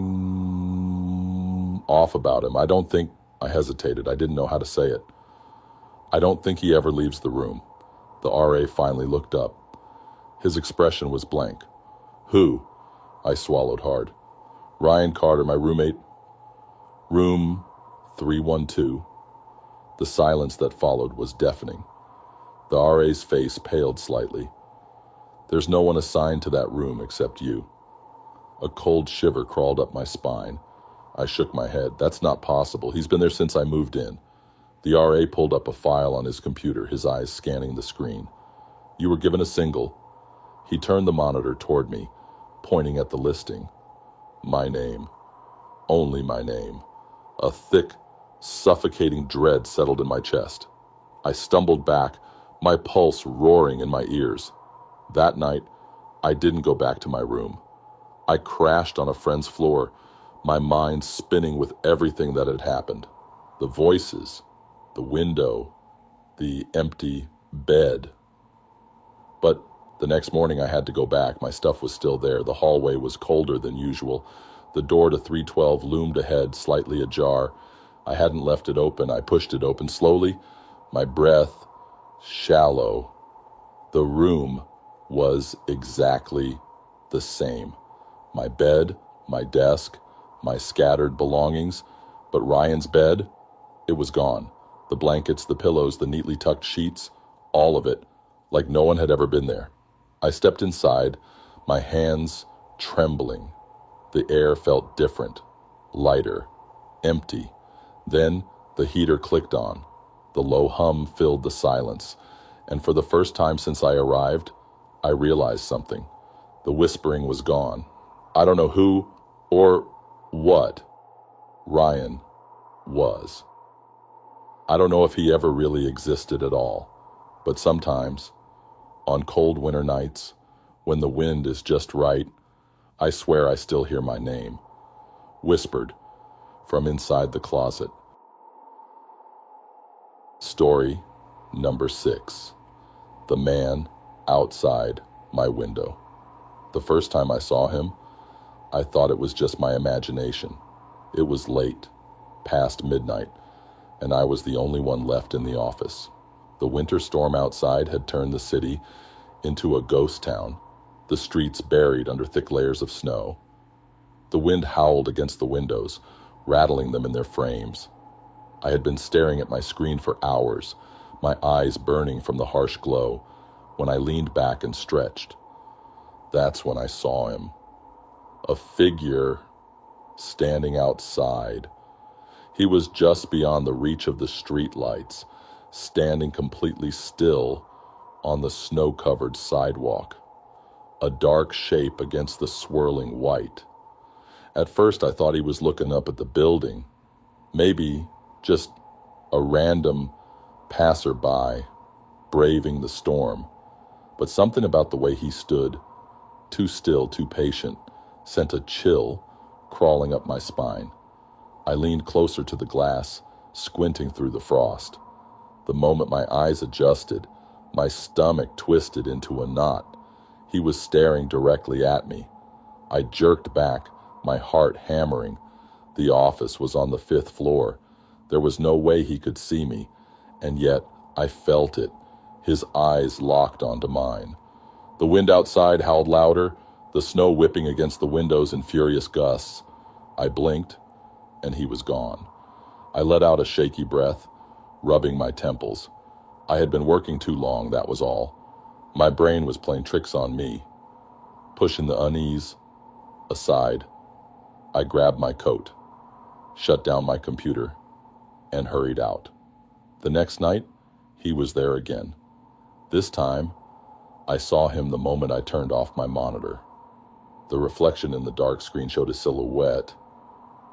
off about him. I hesitated. I didn't know how to say it. I don't think he ever leaves the room. The RA finally looked up. His expression was blank. Who? I swallowed hard. Ryan Carter, my roommate. Room 312. The silence that followed was deafening. The RA's face paled slightly. There's no one assigned to that room except you. A cold shiver crawled up my spine. I shook my head. That's not possible. He's been there since I moved in. The RA pulled up a file on his computer, his eyes scanning the screen. You were given a single. He turned the monitor toward me, pointing at the listing. My name. Only my name. A thick, suffocating dread settled in my chest. I stumbled back, my pulse roaring in my ears. That night, I didn't go back to my room. I crashed on a friend's floor, my mind spinning with everything that had happened. The voices, the window, the empty bed. But the next morning I had to go back. My stuff was still there. The hallway was colder than usual. The door to 312 loomed ahead, slightly ajar. I hadn't left it open. I pushed it open slowly, my breath shallow. The room was exactly the same. My bed, my desk, my scattered belongings, but Ryan's bed, it was gone. The blankets, the pillows, the neatly tucked sheets, all of it, like no one had ever been there. I stepped inside, my hands trembling. The air felt different, lighter, empty. Then the heater clicked on. The low hum filled the silence, and for the first time since I arrived, I realized something. The whispering was gone. I don't know who or what Ryan was. I don't know if he ever really existed at all, but sometimes, on cold winter nights, when the wind is just right, I swear I still hear my name, whispered from inside the closet. Story number 6. The man outside my window. The first time I saw him, I thought it was just my imagination. It was late, past midnight, and I was the only one left in the office. The winter storm outside had turned the city into a ghost town, the streets buried under thick layers of snow. The wind howled against the windows, rattling them in their frames. I had been staring at my screen for hours, my eyes burning from the harsh glow, when I leaned back and stretched. That's when I saw him. A figure standing outside. He was just beyond the reach of the street lights, standing completely still on the snow-covered sidewalk, a dark shape against the swirling white. At first I thought he was looking up at the building, maybe just a random passerby braving the storm, but something about the way he stood, too still, too patient, sent a chill crawling up my spine. I leaned closer to the glass, squinting through the frost. The moment my eyes adjusted, my stomach twisted into a knot. He was staring directly at me. I jerked back, my heart hammering. The office was on the 5th floor. There was no way he could see me, and yet I felt it, his eyes locked onto mine. The wind outside howled louder, the snow whipping against the windows in furious gusts. I blinked, and he was gone. I let out a shaky breath, rubbing my temples. I had been working too long, that was all. My brain was playing tricks on me. Pushing the unease aside, I grabbed my coat, shut down my computer, and hurried out. The next night, he was there again. This time, I saw him the moment I turned off my monitor. The reflection in the dark screen showed a silhouette,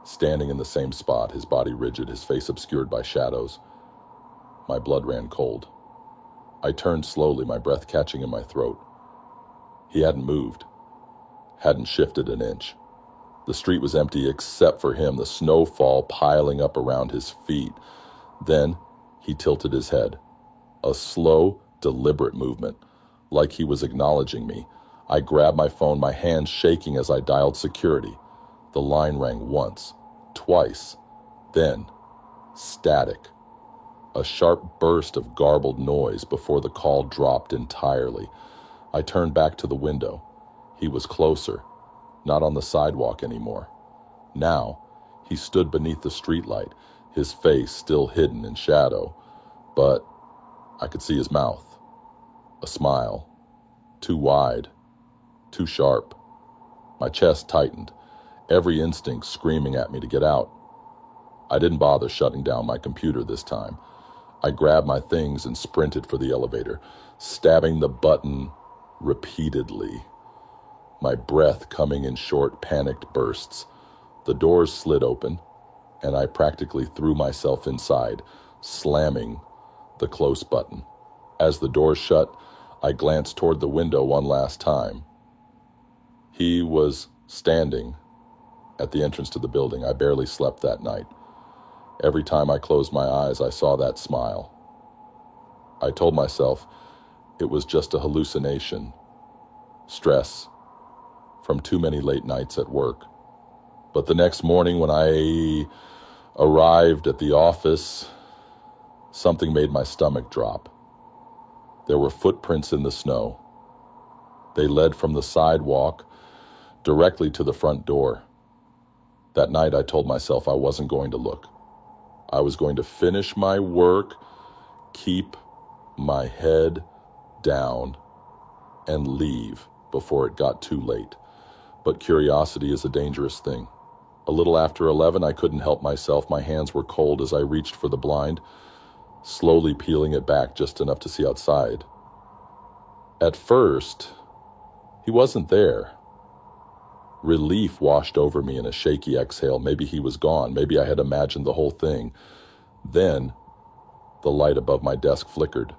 standing in the same spot, his body rigid, his face obscured by shadows. My blood ran cold. I turned slowly, my breath catching in my throat. He hadn't moved, hadn't shifted an inch. The street was empty except for him, the snowfall piling up around his feet. Then he tilted his head. A slow, deliberate movement, like he was acknowledging me. I grabbed my phone, my hands shaking as I dialed security. The line rang once, twice, then static. A sharp burst of garbled noise before the call dropped entirely. I turned back to the window. He was closer, not on the sidewalk anymore. Now, he stood beneath the streetlight, his face still hidden in shadow, but I could see his mouth. A smile, too wide, too sharp. My chest tightened, every instinct screaming at me to get out. I didn't bother shutting down my computer this time. I grabbed my things and sprinted for the elevator, stabbing the button repeatedly, my breath coming in short, panicked bursts. The doors slid open, and I practically threw myself inside, slamming the close button. As the door shut, I glanced toward the window one last time. He was standing at the entrance to the building. I barely slept that night. Every time I closed my eyes, I saw that smile. I told myself it was just a hallucination, stress from too many late nights at work. But the next morning when I arrived at the office, something made my stomach drop. There were footprints in the snow. They led from the sidewalk directly to the front door. That night I told myself I wasn't going to look. I was going to finish my work, keep my head down, and leave before it got too late. But curiosity is a dangerous thing. A little after 11, I couldn't help myself. My hands were cold as I reached for the blind, slowly peeling it back just enough to see outside. At first, he wasn't there. Relief washed over me in a shaky exhale. Maybe he was gone. Maybe I had imagined the whole thing. Then, the light above my desk flickered,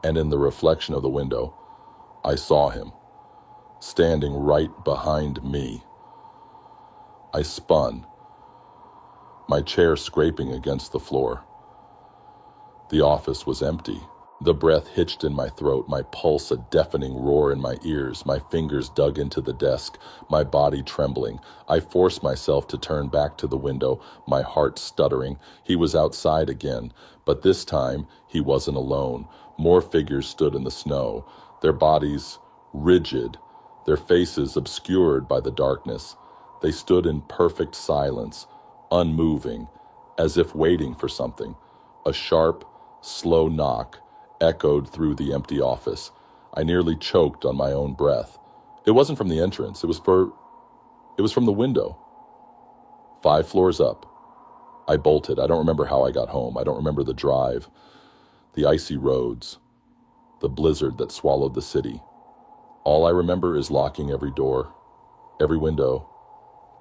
and in the reflection of the window, I saw him, standing right behind me. I spun, my chair scraping against the floor. The office was empty. The breath hitched in my throat, my pulse a deafening roar in my ears, my fingers dug into the desk, my body trembling. I forced myself to turn back to the window, my heart stuttering. He was outside again, but this time he wasn't alone. More figures stood in the snow, their bodies rigid, their faces obscured by the darkness. They stood in perfect silence, unmoving, as if waiting for something. A sharp, slow knock echoed through the empty office. I nearly choked on my own breath. It wasn't from the entrance. It was from the window. 5 floors up. I bolted. I don't remember how I got home. I don't remember the drive, the icy roads, the blizzard that swallowed the city. All I remember is locking every door, every window,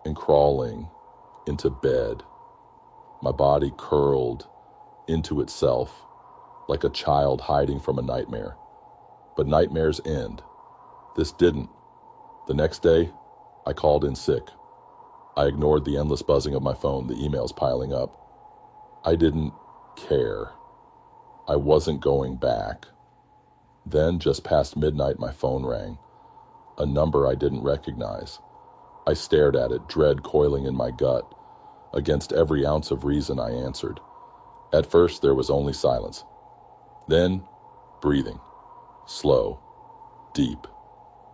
and crawling into bed. My body curled into itself like a child hiding from a nightmare. But nightmares end. This didn't. The next day, I called in sick. I ignored the endless buzzing of my phone, the emails piling up. I didn't care. I wasn't going back. Then, just past midnight, my phone rang. A number I didn't recognize. I stared at it, dread coiling in my gut. Against every ounce of reason, I answered. At first, there was only silence. Then, breathing. Slow, deep,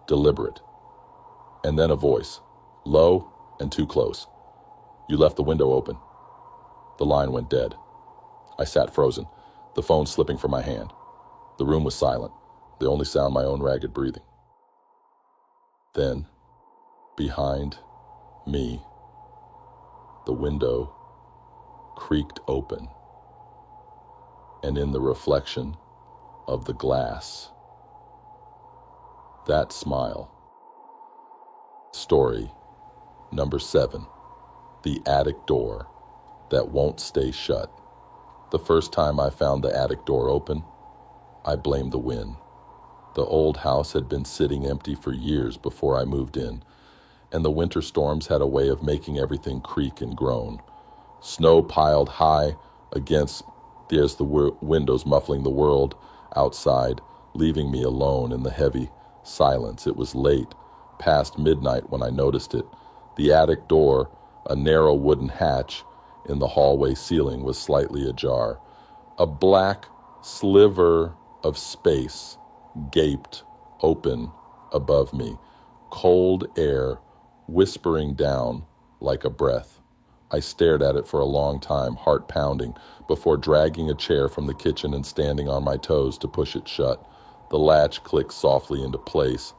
deliberate. And then a voice, low and too close. You left the window open. The line went dead. I sat frozen, the phone slipping from my hand. The room was silent, the only sound my own ragged breathing. Then, behind me, the window creaked open, and in the reflection of the glass, that smile. Story number 7, the attic door that won't stay shut. The first time I found the attic door open, I blamed the wind. The old house had been sitting empty for years before I moved in, and the winter storms had a way of making everything creak and groan. Snow piled high against the windows, muffling the world outside, leaving me alone in the heavy silence. It was late, past midnight when I noticed it. The attic door, a narrow wooden hatch in the hallway ceiling, was slightly ajar. A black sliver of space gaped open above me, cold air whispering down like a breath. I stared at it for a long time, heart pounding, before dragging a chair from the kitchen and standing on my toes to push it shut. The latch clicked softly into place,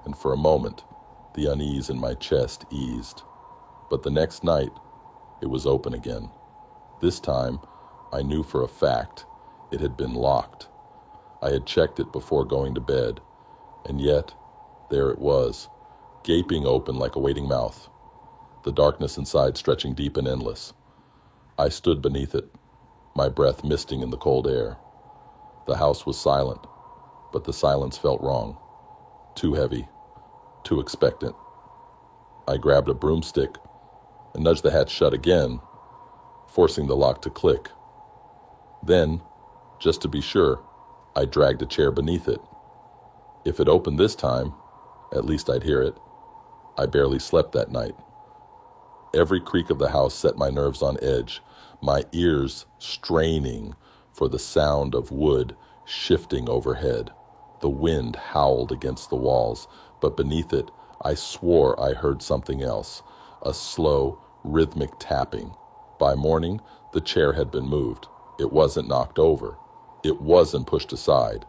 and for a moment, the unease in my chest eased. But the next night, it was open again. This time, I knew for a fact it had been locked. I had checked it before going to bed, and yet, there it was, gaping open like a waiting mouth, the darkness inside stretching deep and endless. I stood beneath it, my breath misting in the cold air. The house was silent, but the silence felt wrong, too heavy, too expectant. I grabbed a broomstick and nudged the hatch shut again, forcing the lock to click. Then, just to be sure, I dragged a chair beneath it. If it opened this time, at least I'd hear it. I barely slept that night. Every creak of the house set my nerves on edge, my ears straining for the sound of wood shifting overhead. The wind howled against the walls, but beneath it, I swore I heard something else, a slow, rhythmic tapping. By morning, the chair had been moved. It wasn't knocked over. It wasn't pushed aside.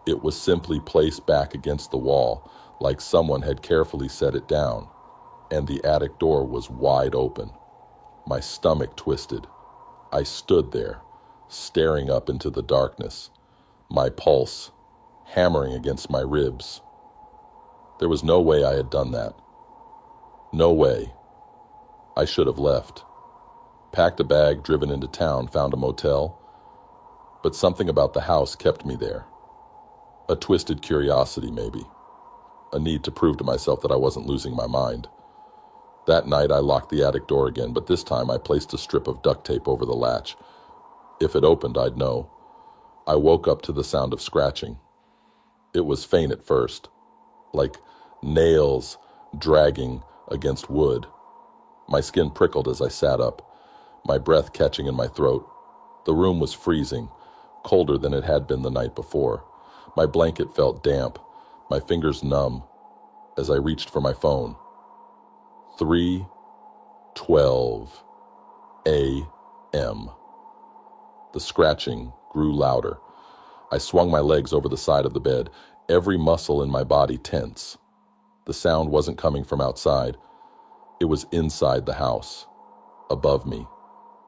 It was simply placed back against the wall, like someone had carefully set it down, and the attic door was wide open. My stomach twisted. I stood there, staring up into the darkness, my pulse hammering against my ribs. There was no way I had done that. No way. I should have left. Packed a bag, driven into town, found a motel, but something about the house kept me there. A twisted curiosity, maybe. A need to prove to myself that I wasn't losing my mind. That night I locked the attic door again, but this time I placed a strip of duct tape over the latch. If it opened, I'd know. I woke up to the sound of scratching. It was faint at first, like nails dragging against wood. My skin prickled as I sat up, my breath catching in my throat. The room was freezing, colder than it had been the night before. My blanket felt damp, my fingers numb, as I reached for my phone. 3:12 a.m. The scratching grew louder. I swung my legs over the side of the bed, every muscle in my body tense. The sound wasn't coming from outside. It was inside the house, above me,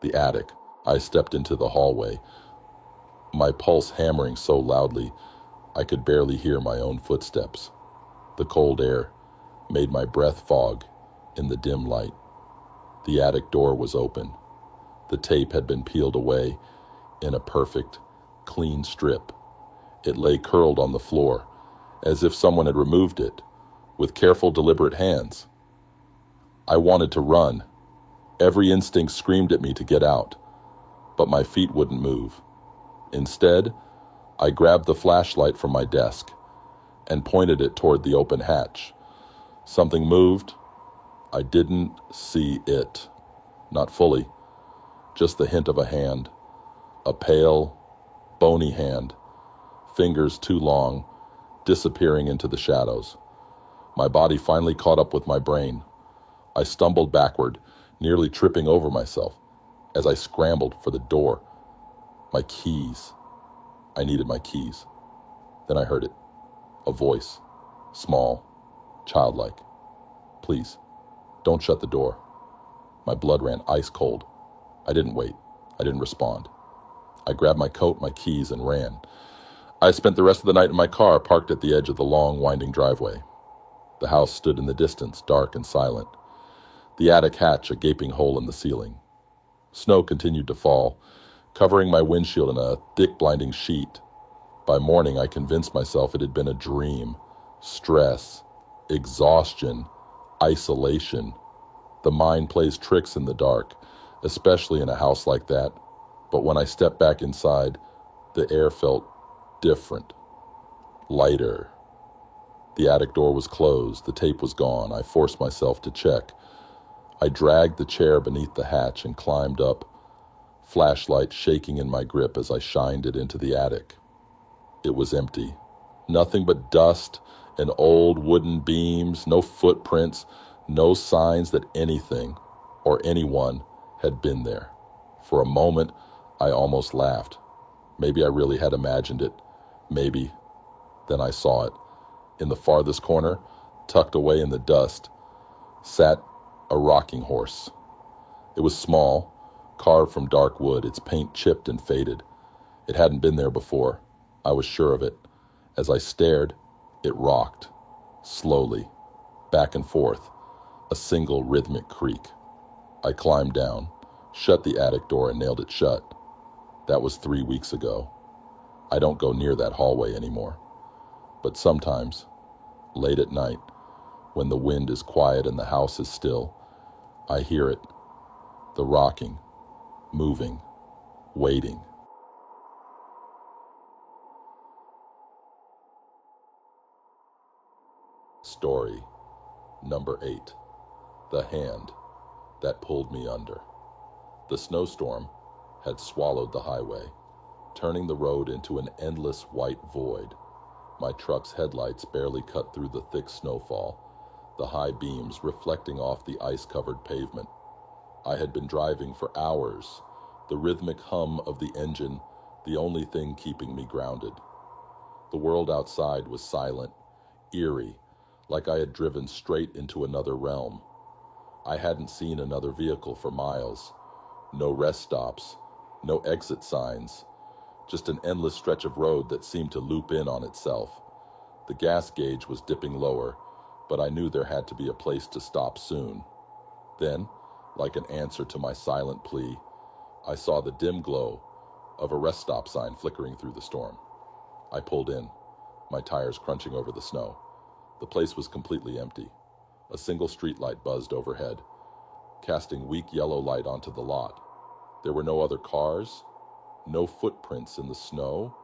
the attic. I stepped into the hallway, my pulse hammering so loudly I could barely hear my own footsteps. The cold air made my breath fog in the dim light. The attic door was open. The tape had been peeled away in a perfect, clean strip. It lay curled on the floor, as if someone had removed it, with careful, deliberate hands. I wanted to run. Every instinct screamed at me to get out, but my feet wouldn't move. Instead, I grabbed the flashlight from my desk and pointed it toward the open hatch. Something moved. I didn't see it. Not fully. Just the hint of a hand. A pale, bony hand. Fingers too long, disappearing into the shadows. My body finally caught up with my brain. I stumbled backward, nearly tripping over myself, as I scrambled for the door. My keys. I needed my keys. Then I heard it. A voice. Small. Childlike. Please, don't shut the door. My blood ran ice cold. I didn't wait. I didn't respond. I grabbed my coat, my keys, and ran. I spent the rest of the night in my car, parked at the edge of the long, winding driveway. The house stood in the distance, dark and silent. The attic hatch, a gaping hole in the ceiling. Snow continued to fall, covering my windshield in a thick, blinding sheet. By morning, I convinced myself it had been a dream. Stress, exhaustion, isolation. The mind plays tricks in the dark, especially in a house like that. But when I stepped back inside, the air felt different, lighter. The attic door was closed. The tape was gone. I forced myself to check. I dragged the chair beneath the hatch and climbed up, flashlight shaking in my grip as I shined it into the attic. It was empty. Nothing but dust and old wooden beams, no footprints, no signs that anything or anyone had been there. For a moment, I almost laughed. Maybe I really had imagined it. Maybe. Then I saw it. In the farthest corner, tucked away in the dust, sat a rocking horse. It was small, carved from dark wood, its paint chipped and faded. It hadn't been there before. I was sure of it. As I stared, it rocked, slowly, back and forth, a single rhythmic creak. I climbed down, shut the attic door and nailed it shut. That was 3 weeks ago. I don't go near that hallway anymore. But sometimes, late at night, when the wind is quiet and the house is still, I hear it, the rocking, moving, waiting. Story number 8. The hand that pulled me under. The snowstorm had swallowed the highway, turning the road into an endless white void. My truck's headlights barely cut through the thick snowfall, the high beams reflecting off the ice-covered pavement. I had been driving for hours, the rhythmic hum of the engine the only thing keeping me grounded. The world outside was silent, eerie, like I had driven straight into another realm. I hadn't seen another vehicle for miles. No rest stops, no exit signs, just an endless stretch of road that seemed to loop in on itself. The gas gauge was dipping lower, but I knew there had to be a place to stop soon. Then, like an answer to my silent plea, I saw the dim glow of a rest stop sign flickering through the storm. I pulled in, my tires crunching over the snow. The place was completely empty. A single streetlight buzzed overhead, casting weak yellow light onto the lot. There were no other cars, no footprints in the snow,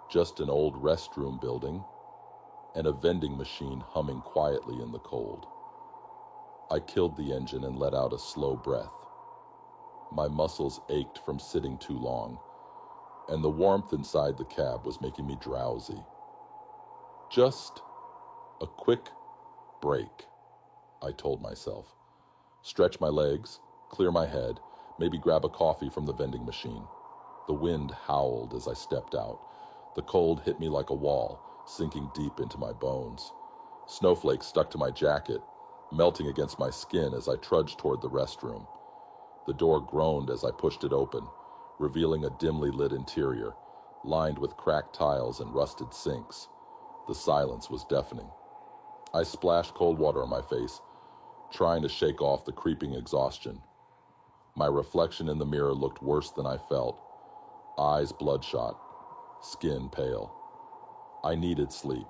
Just an old restroom building and a vending machine humming quietly in the cold. I killed the engine and let out a slow breath. My muscles ached from sitting too long, and the warmth inside the cab was making me drowsy. Just a quick break, I told myself. Stretch my legs, clear my head, maybe grab a coffee from the vending machine. The wind howled as I stepped out. The cold hit me like a wall, sinking deep into my bones. Snowflakes stuck to my jacket, melting against my skin as I trudged toward the restroom. The door groaned as I pushed it open, revealing a dimly lit interior, lined with cracked tiles and rusted sinks. The silence was deafening. I splashed cold water on my face, trying to shake off the creeping exhaustion. My reflection in the mirror looked worse than I felt. Eyes bloodshot, skin pale. I needed sleep,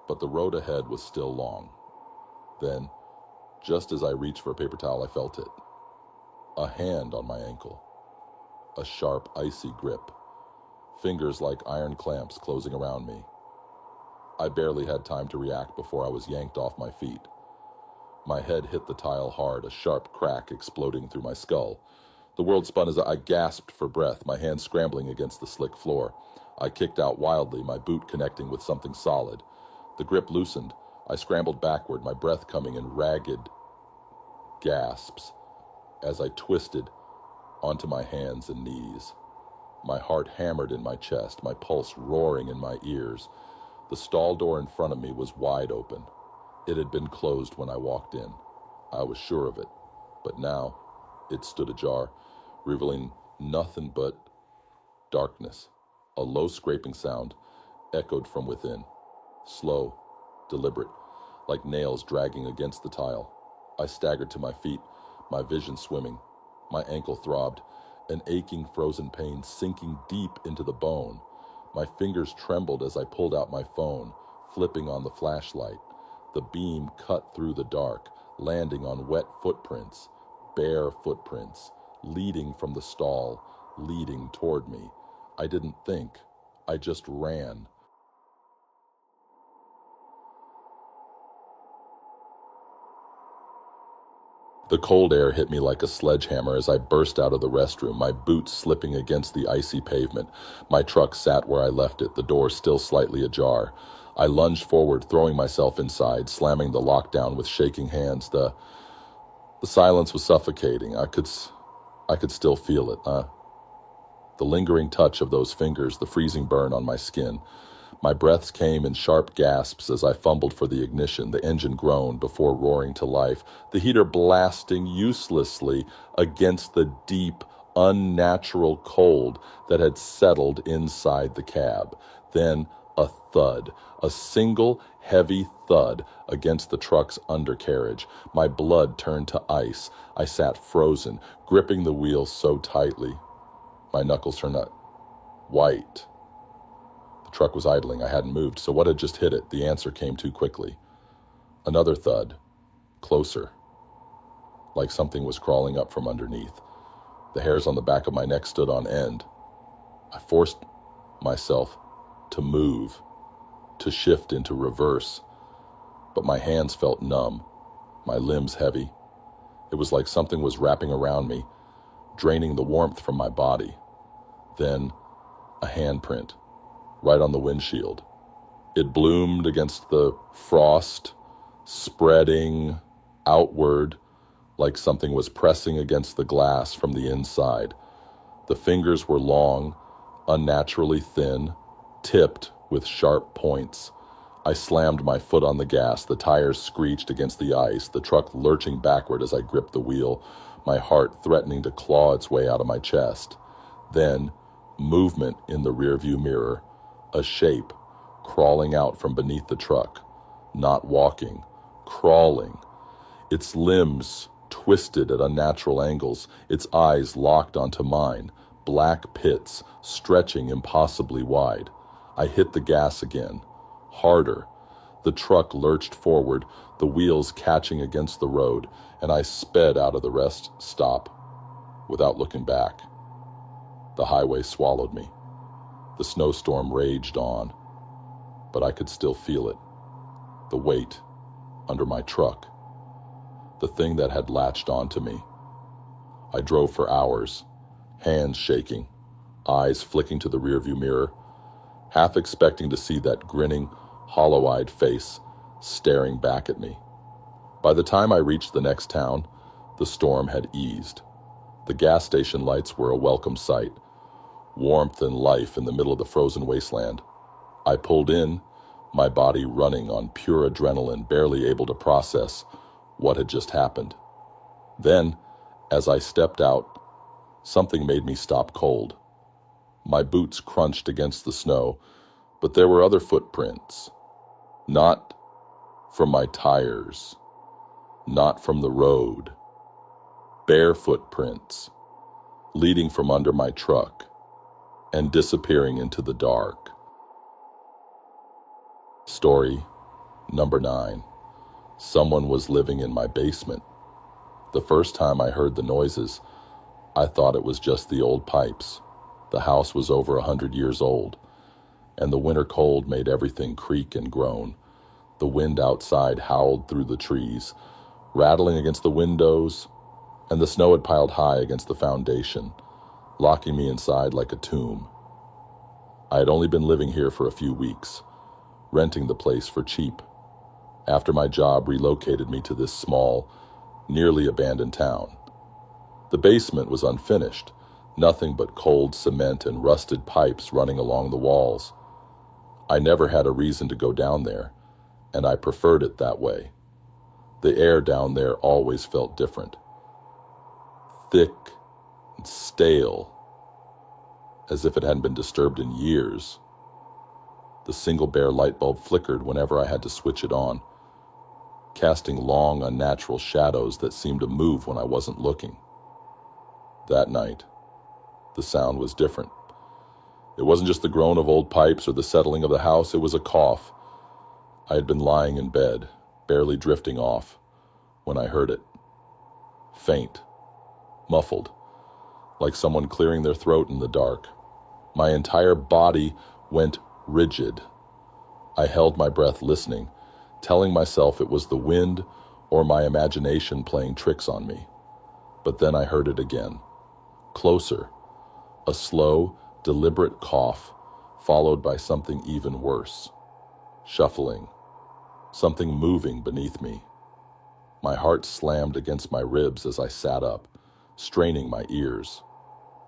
but the road ahead was still long. Then, just as I reached for a paper towel, I felt it. A hand on my ankle. A sharp, icy grip. Fingers like iron clamps closing around me. I barely had time to react before I was yanked off my feet. My head hit the tile hard, a sharp crack exploding through my skull. The world spun as I gasped for breath, my hands scrambling against the slick floor. I kicked out wildly, my boot connecting with something solid. The grip loosened. I scrambled backward, my breath coming in ragged gasps as I twisted onto my hands and knees. My heart hammered in my chest, my pulse roaring in my ears. The stall door in front of me was wide open. It had been closed when I walked in. I was sure of it, but now it stood ajar, revealing nothing but darkness. A low scraping sound echoed from within, slow, deliberate, like nails dragging against the tile. I staggered to my feet, my vision swimming. My ankle throbbed, an aching frozen pain sinking deep into the bone. My fingers trembled as I pulled out my phone, flipping on the flashlight. The beam cut through the dark, landing on wet footprints, bare footprints, leading from the stall, leading toward me. I didn't think, I just ran. The cold air hit me like a sledgehammer as I burst out of the restroom, my boots slipping against the icy pavement. My truck sat where I left it, the door still slightly ajar. I lunged forward, throwing myself inside, slamming the lock down with shaking hands. The silence was suffocating. I could still feel it. The lingering touch of those fingers, the freezing burn on my skin. My breaths came in sharp gasps as I fumbled for the ignition. The engine groaned before roaring to life, the heater blasting uselessly against the deep, unnatural cold that had settled inside the cab. Then a thud, a single heavy thud against the truck's undercarriage. My blood turned to ice. I sat frozen, gripping the wheel so tightly. My knuckles turned white. The truck was idling. I hadn't moved, so what had just hit it? The answer came too quickly. Another thud. Closer. Like something was crawling up from underneath. The hairs on the back of my neck stood on end. I forced myself to move, to shift into reverse, but my hands felt numb, my limbs heavy. It was like something was wrapping around me, draining the warmth from my body. Then a handprint, right on the windshield. It bloomed against the frost, spreading outward like something was pressing against the glass from the inside. The fingers were long, unnaturally thin, tipped with sharp points. I slammed my foot on the gas. The tires screeched against the ice, the truck lurching backward as I gripped the wheel, my heart threatening to claw its way out of my chest. Then, movement in the rearview mirror, a shape crawling out from beneath the truck, not walking, crawling. Its limbs twisted at unnatural angles, its eyes locked onto mine, black pits stretching impossibly wide. I hit the gas again, harder. The truck lurched forward, the wheels catching against the road, and I sped out of the rest stop without looking back. The highway swallowed me. The snowstorm raged on, but I could still feel it. The weight under my truck. The thing that had latched onto me. I drove for hours, hands shaking, eyes flicking to the rearview mirror, half expecting to see that grinning, hollow-eyed face staring back at me. By the time I reached the next town, the storm had eased. The gas station lights were a welcome sight, warmth and life in the middle of the frozen wasteland. I pulled in, my body running on pure adrenaline, barely able to process what had just happened. Then, as I stepped out, something made me stop cold. My boots crunched against the snow, but there were other footprints. Not from my tires, not from the road. Bare footprints, leading from under my truck and disappearing into the dark. Story number 9. Someone was living in my basement. The first time I heard the noises, I thought it was just the old pipes. The house was over 100 years old, and the winter cold made everything creak and groan. The wind outside howled through the trees, rattling against the windows, and the snow had piled high against the foundation, locking me inside like a tomb. I had only been living here for a few weeks, renting the place for cheap, after my job relocated me to this small, nearly abandoned town. The basement was unfinished, nothing but cold cement and rusted pipes running along the walls. I never had a reason to go down there, and I preferred it that way. The air down there always felt different. Thick and stale, as if it hadn't been disturbed in years. The single bare light bulb flickered whenever I had to switch it on, casting long, unnatural shadows that seemed to move when I wasn't looking. That night, the sound was different. It wasn't just the groan of old pipes or the settling of the house, it was a cough. I had been lying in bed, barely drifting off, when I heard it. Faint, muffled, like someone clearing their throat in the dark. My entire body went rigid. I held my breath listening, telling myself it was the wind or my imagination playing tricks on me. But then I heard it again. Closer. A slow, deliberate cough, followed by something even worse. Shuffling. Something moving beneath me. My heart slammed against my ribs as I sat up, straining my ears.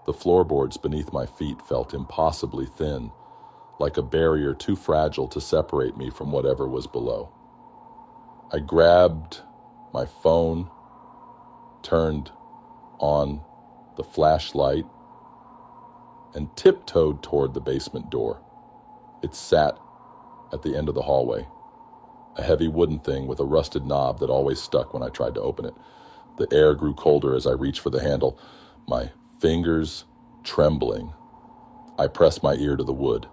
The floorboards beneath my feet felt impossibly thin, like a barrier too fragile to separate me from whatever was below. I grabbed my phone, turned on the flashlight, and tiptoed toward the basement door. It sat at the end of the hallway, a heavy wooden thing with a rusted knob that always stuck when I tried to open it. The air grew colder as I reached for the handle, my fingers trembling. I pressed my ear to the wood.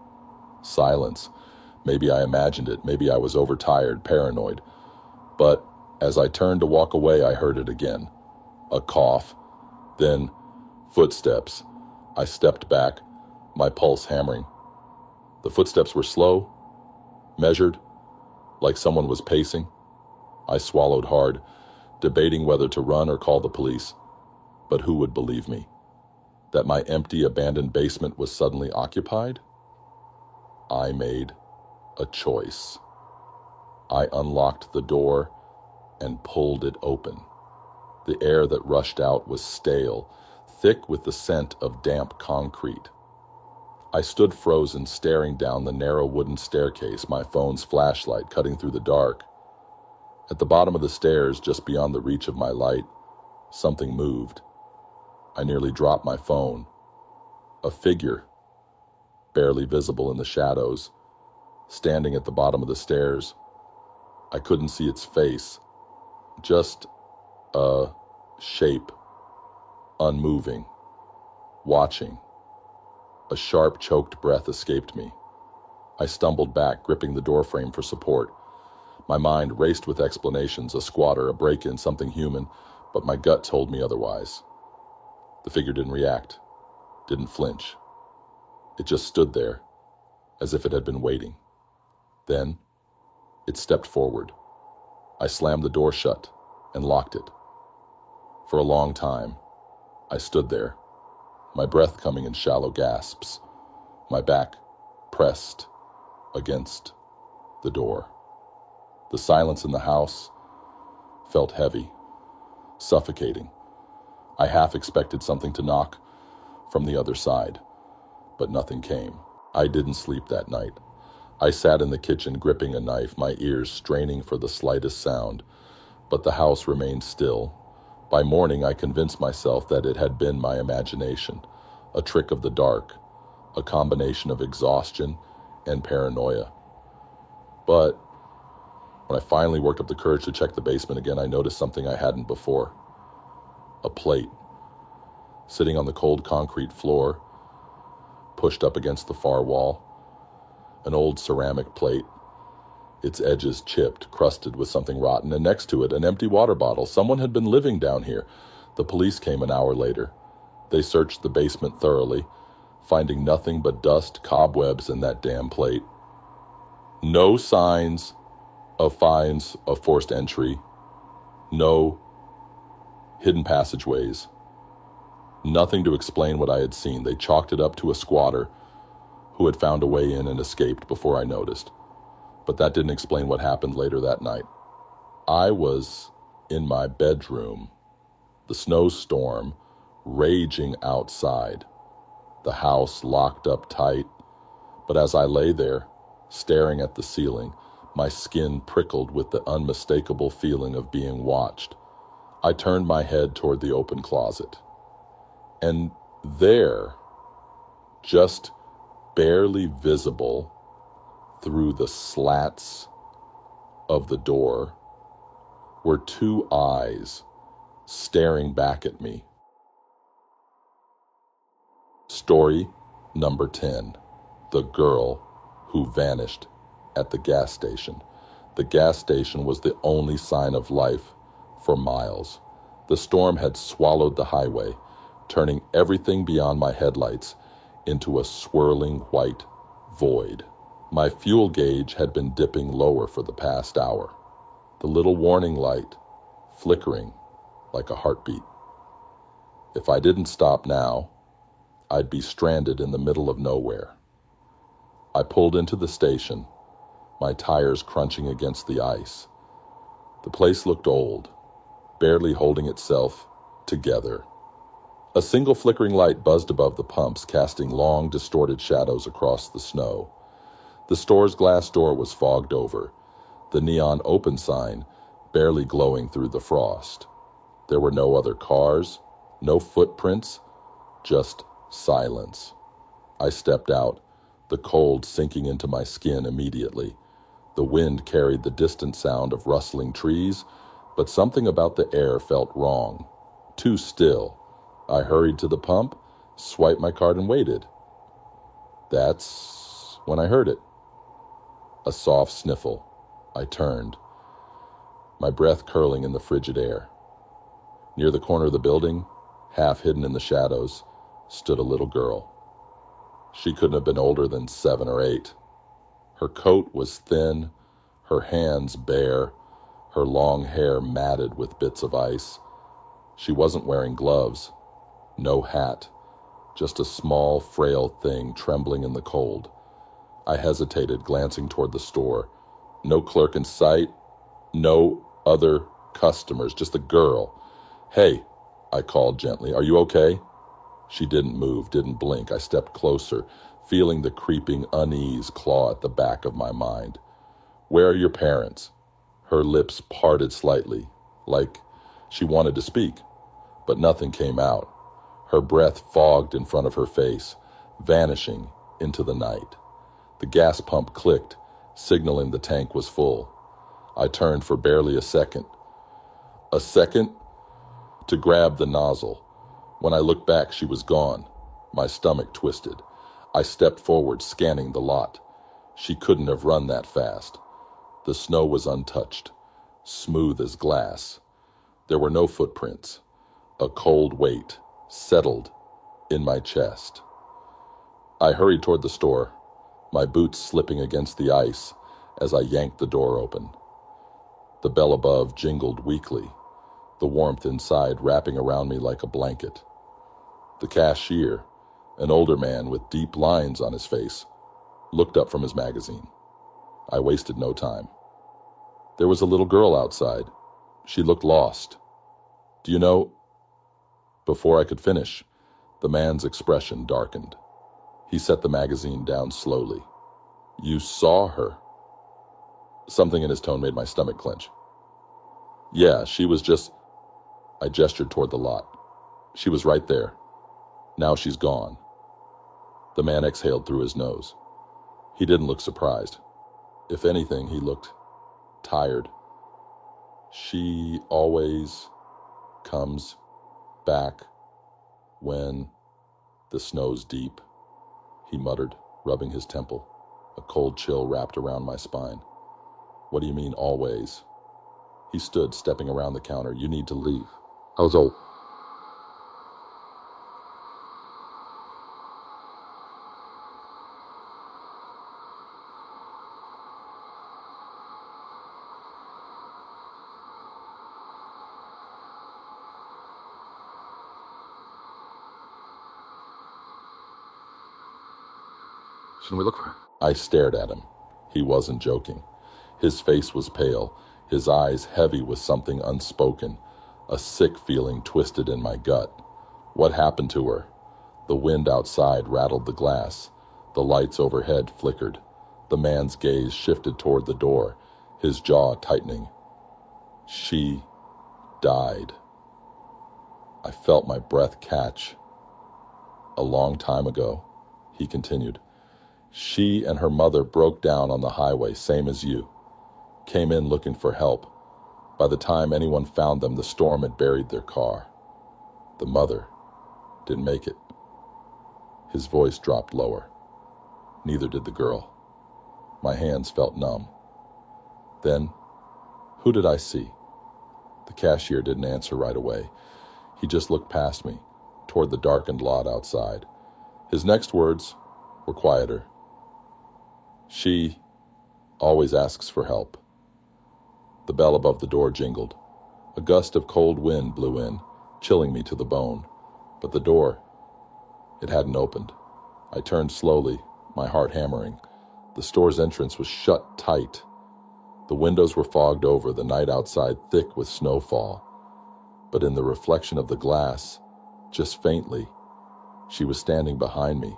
Silence. Maybe I imagined it. Maybe I was overtired, paranoid. But as I turned to walk away, I heard it again. A cough. Then footsteps. I stepped back, my pulse hammering. The footsteps were slow, measured, like someone was pacing. I swallowed hard, debating whether to run or call the police. But who would believe me? That my empty, abandoned basement was suddenly occupied? I made a choice. I unlocked the door and pulled it open. The air that rushed out was stale, thick with the scent of damp concrete. I stood frozen, staring down the narrow wooden staircase, my phone's flashlight cutting through the dark. At the bottom of the stairs, just beyond the reach of my light, something moved. I nearly dropped my phone. A figure, barely visible in the shadows, standing at the bottom of the stairs. I couldn't see its face, just a shape, unmoving, watching. A sharp, choked breath escaped me. I stumbled back, gripping the doorframe for support. My mind raced with explanations, a squatter, a break-in, something human, but my gut told me otherwise. The figure didn't react, didn't flinch. It just stood there, as if it had been waiting. Then, it stepped forward. I slammed the door shut and locked it. For a long time, I stood there, my breath coming in shallow gasps, my back pressed against the door. The silence in the house felt heavy, suffocating. I half expected something to knock from the other side, but nothing came. I didn't sleep that night. I sat in the kitchen gripping a knife, my ears straining for the slightest sound, but the house remained still. By morning, I convinced myself that it had been my imagination, a trick of the dark, a combination of exhaustion and paranoia. But when I finally worked up the courage to check the basement again, I noticed something I hadn't before. A plate, sitting on the cold concrete floor, pushed up against the far wall. An old ceramic plate, its edges chipped, crusted with something rotten, and next to it, an empty water bottle. Someone had been living down here. The police came an hour later. They searched the basement thoroughly, finding nothing but dust, cobwebs, and that damn plate. No signs of forced entry. No hidden passageways. Nothing to explain what I had seen. They chalked it up to a squatter who had found a way in and escaped before I noticed. But that didn't explain what happened later that night. I was in my bedroom, the snowstorm raging outside, the house locked up tight. But as I lay there, staring at the ceiling, my skin prickled with the unmistakable feeling of being watched. I turned my head toward the open closet. And there, just barely visible through the slats of the door, were two eyes staring back at me. Story number 10, the girl who vanished at the gas station. The gas station was the only sign of life for miles. The storm had swallowed the highway, turning everything beyond my headlights into a swirling white void. My fuel gauge had been dipping lower for the past hour, the little warning light flickering like a heartbeat. If I didn't stop now, I'd be stranded in the middle of nowhere. I pulled into the station, my tires crunching against the ice. The place looked old, barely holding itself together. A single flickering light buzzed above the pumps, casting long, distorted shadows across the snow. The store's glass door was fogged over, the neon open sign barely glowing through the frost. There were no other cars, no footprints, just silence. I stepped out, the cold sinking into my skin immediately. The wind carried the distant sound of rustling trees, but something about the air felt wrong, too still. I hurried to the pump, swiped my card, and waited. That's when I heard it. A soft sniffle. I turned, my breath curling in the frigid air. Near the corner of the building, half hidden in the shadows, stood a little girl. She couldn't have been older than 7 or 8. Her coat was thin, her hands bare, her long hair matted with bits of ice. She wasn't wearing gloves, no hat, just a small, frail thing trembling in the cold. I hesitated, glancing toward the store. No clerk in sight, no other customers, just the girl. "Hey," I called gently, "are you okay?" She didn't move, didn't blink. I stepped closer, feeling the creeping unease claw at the back of my mind. "Where are your parents?" Her lips parted slightly, like she wanted to speak, but nothing came out. Her breath fogged in front of her face, vanishing into the night. The gas pump clicked, signaling the tank was full. I turned for barely a second to grab the nozzle. When I looked back, she was gone. My stomach twisted. I stepped forward, scanning the lot. She couldn't have run that fast. The snow was untouched, smooth as glass. There were no footprints. A cold weight settled in my chest. I hurried toward the store, my boots slipping against the ice as I yanked the door open. The bell above jingled weakly, the warmth inside wrapping around me like a blanket. The cashier, an older man with deep lines on his face, looked up from his magazine. I wasted no time. There was a little girl outside. She looked lost. Do you know? Before I could finish, the man's expression darkened. He set the magazine down slowly. You saw her? Something in his tone made my stomach clench. Yeah, she was just... I gestured toward the lot. She was right there. Now she's gone. The man exhaled through his nose. He didn't look surprised. If anything, he looked tired. She always comes back when the snow's deep, he muttered, rubbing his temple. A cold chill wrapped around my spine. What do you mean, always? He stood, stepping around the counter. You need to leave. I was old. Shouldn't we look for her? I stared at him. He wasn't joking. His face was pale, his eyes heavy with something unspoken. A sick feeling twisted in my gut. What happened to her? The wind outside rattled the glass. The lights overhead flickered. The man's gaze shifted toward the door, his jaw tightening. She died. I felt my breath catch. A long time ago, he continued. She and her mother broke down on the highway, same as you. Came in looking for help. By the time anyone found them, the storm had buried their car. The mother didn't make it. His voice dropped lower. Neither did the girl. My hands felt numb. Then, who did I see? The cashier didn't answer right away. He just looked past me, toward the darkened lot outside. His next words were quieter. She always asks for help. The bell above the door jingled. A gust of cold wind blew in, chilling me to the bone. But the door, it hadn't opened. I turned slowly, my heart hammering. The store's entrance was shut tight. The windows were fogged over, the night outside thick with snowfall. But in the reflection of the glass, just faintly, she was standing behind me.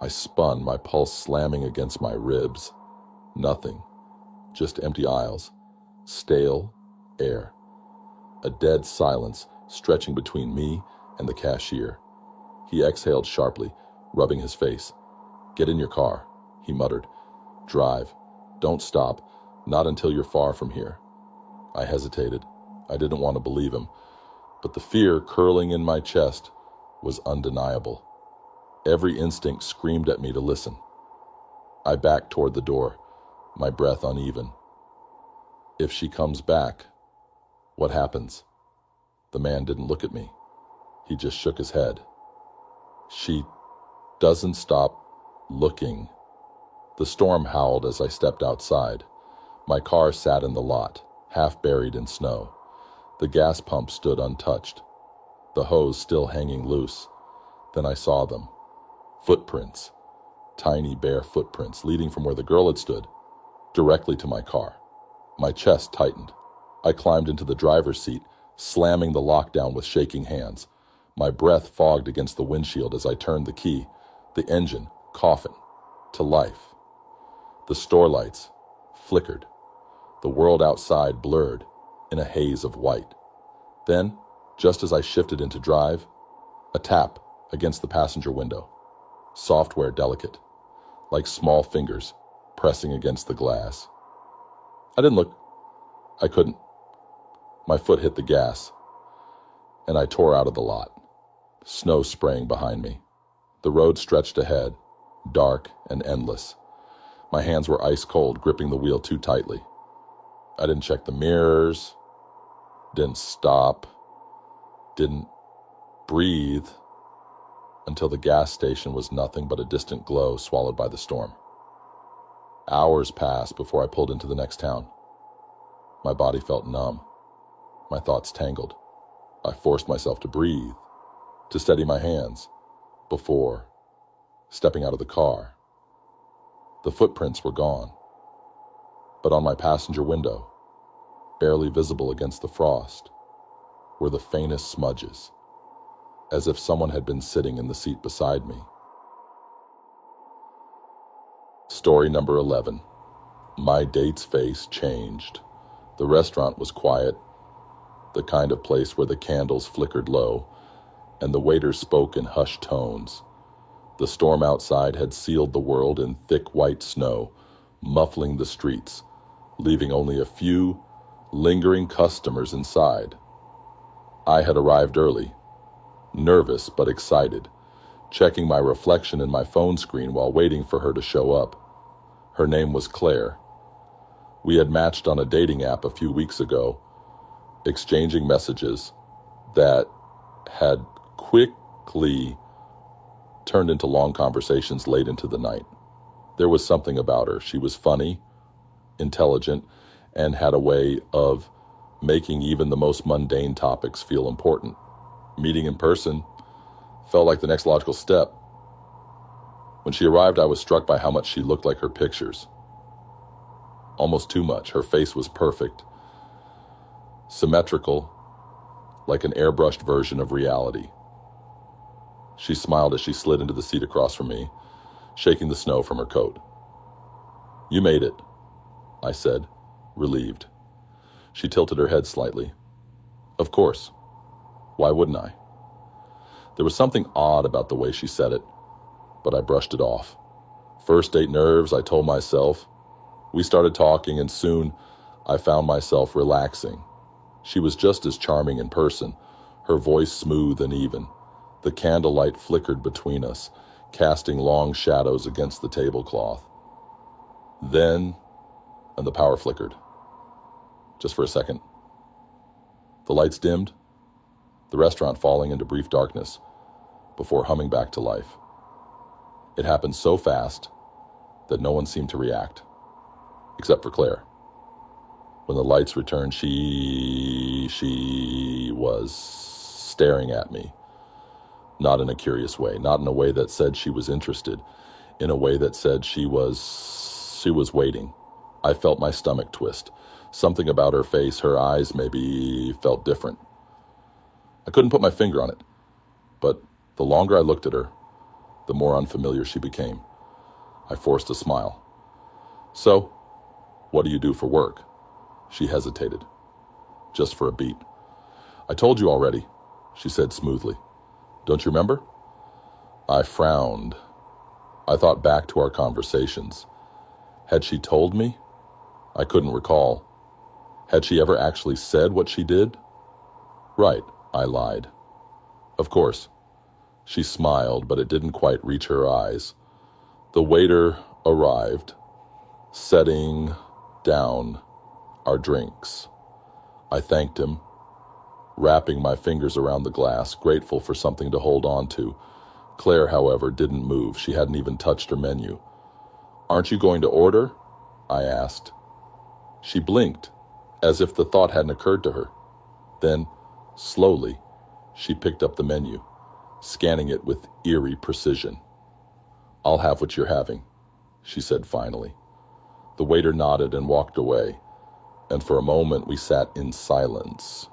I spun, my pulse slamming against my ribs. Nothing, just empty aisles. Stale air. A dead silence stretching between me and the cashier. He exhaled sharply, rubbing his face. Get in your car, he muttered. Drive. Don't stop. Not until you're far from here. I hesitated. I didn't want to believe him, but the fear curling in my chest was undeniable. Every instinct screamed at me to listen. I backed toward the door, my breath uneven. If she comes back, what happens? The man didn't look at me. He just shook his head. She doesn't stop looking. The storm howled as I stepped outside. My car sat in the lot, half buried in snow. The gas pump stood untouched, the hose still hanging loose. Then I saw them. Footprints. Tiny bare footprints leading from where the girl had stood, directly to my car. My chest tightened. I climbed into the driver's seat, slamming the lockdown with shaking hands. My breath fogged against the windshield as I turned the key, the engine coughing to life. The store lights flickered. The world outside blurred in a haze of white. Then, just as I shifted into drive, a tap against the passenger window. Software delicate, like small fingers pressing against the glass. I didn't look. I couldn't. My foot hit the gas, and I tore out of the lot, snow spraying behind me. The road stretched ahead, dark and endless. My hands were ice cold, gripping the wheel too tightly. I didn't check the mirrors, didn't stop, didn't breathe until the gas station was nothing but a distant glow swallowed by the storm. Hours passed before I pulled into the next town. My body felt numb, my thoughts tangled. I forced myself to breathe, to steady my hands, before stepping out of the car. The footprints were gone, but on my passenger window, barely visible against the frost, were the faintest smudges, as if someone had been sitting in the seat beside me. Story number 11. My date's face changed. The restaurant was quiet, the kind of place where the candles flickered low, and the waiter spoke in hushed tones. The storm outside had sealed the world in thick white snow, muffling the streets, leaving only a few lingering customers inside. I had arrived early, nervous but excited, checking my reflection in my phone screen while waiting for her to show up. Her name was Claire. We had matched on a dating app a few weeks ago, exchanging messages that had quickly turned into long conversations late into the night. There was something about her. She was funny, intelligent, and had a way of making even the most mundane topics feel important. Meeting in person felt like the next logical step. When she arrived, I was struck by how much she looked like her pictures. Almost too much. Her face was perfect, symmetrical, like an airbrushed version of reality. She smiled as she slid into the seat across from me, shaking the snow from her coat. "You made it," I said, relieved. She tilted her head slightly. "Of course. Why wouldn't I?" There was something odd about the way she said it, but I brushed it off. First date nerves, I told myself. We started talking, and soon I found myself relaxing. She was just as charming in person, her voice smooth and even. The candlelight flickered between us, casting long shadows against the tablecloth. Then, and the power flickered. Just for a second. The lights dimmed, the restaurant falling into brief darkness, before humming back to life. It happened so fast that no one seemed to react, except for Claire. When the lights returned, she was staring at me. Not in a curious way, not in a way that said she was interested, in a way that said she was waiting. I felt my stomach twist. Something about her face, her eyes maybe, felt different. I couldn't put my finger on it, but the longer I looked at her, the more unfamiliar she became. I forced a smile. "So, what do you do for work?" She hesitated, just for a beat. "I told you already," she said smoothly. "Don't you remember?" I frowned. I thought back to our conversations. Had she told me? I couldn't recall. Had she ever actually said what she did? Right, I lied. Of course. She smiled, but it didn't quite reach her eyes. The waiter arrived, setting down our drinks. I thanked him, wrapping my fingers around the glass, grateful for something to hold on to. Claire, however, didn't move. She hadn't even touched her menu. "Aren't you going to order?" I asked. She blinked, as if the thought hadn't occurred to her. Then, slowly, she picked up the menu, scanning it with eerie precision. "I'll have what you're having," she said finally. The waiter nodded and walked away, and for a moment we sat in silence.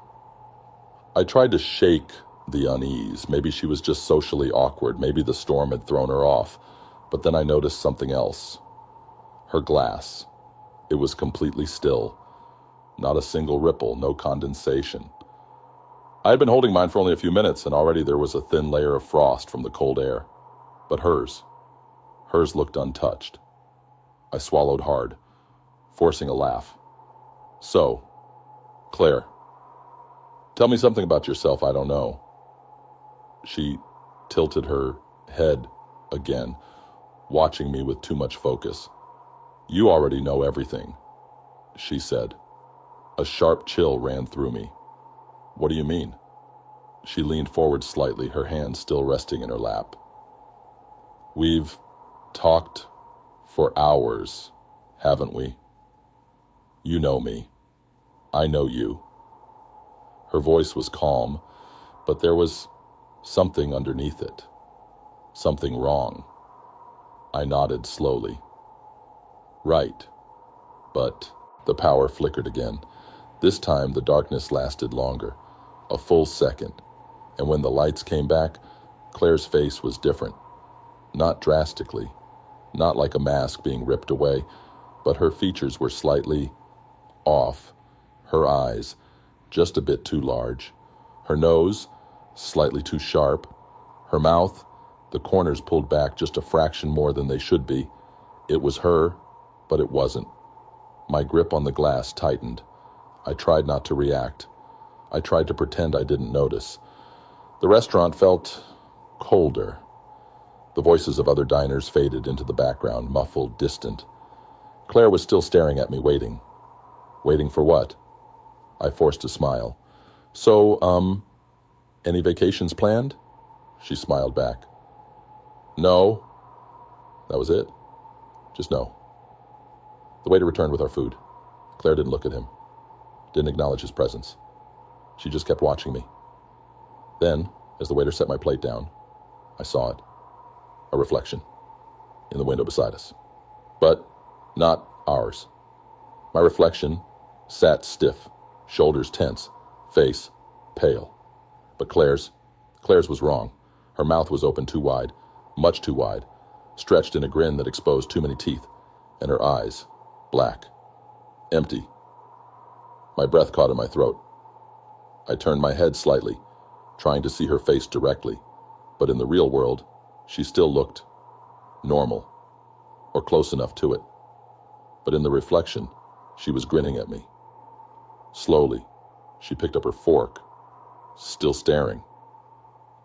I tried to shake the unease. Maybe she was just socially awkward. Maybe the storm had thrown her off. But then I noticed something else. Her glass. It was completely still. Not a single ripple, no condensation. I had been holding mine for only a few minutes, and already there was a thin layer of frost from the cold air. But hers looked untouched. I swallowed hard, forcing a laugh. "So, Claire, tell me something about yourself I don't know." She tilted her head again, watching me with too much focus. "You already know everything," she said. A sharp chill ran through me. "What do you mean?" She leaned forward slightly, her hand still resting in her lap. "We've talked for hours," Haven't we? You know me. I know you. Her voice was calm, but there was something underneath it. Something wrong. I nodded slowly. Right. But the power flickered again. This time the darkness lasted longer, a full second, and when the lights came back, Claire's face was different. Not drastically, not like a mask being ripped away, but her features were slightly off. Her eyes, just a bit too large. Her nose, slightly too sharp. Her mouth, the corners pulled back just a fraction more than they should be. It was her, but it wasn't. My grip on the glass tightened. I tried not to react. I tried to pretend I didn't notice. The restaurant felt colder. The voices of other diners faded into the background, muffled, distant. Claire was still staring at me, waiting. Waiting for what? I forced a smile. So, any vacations planned? She smiled back. No. That was it. Just no. The waiter returned with our food. Claire didn't look at him, didn't acknowledge his presence. She just kept watching me. Then, as the waiter set my plate down, I saw it. A reflection in the window beside us. But not ours. My reflection sat stiff, shoulders tense, face pale. But Claire's was wrong. Her mouth was open too wide, much too wide, stretched in a grin that exposed too many teeth, and her eyes, black, empty. My breath caught in my throat. I turned my head slightly, trying to see her face directly, but in the real world, she still looked normal, or close enough to it. But in the reflection, she was grinning at me. Slowly, she picked up her fork, still staring.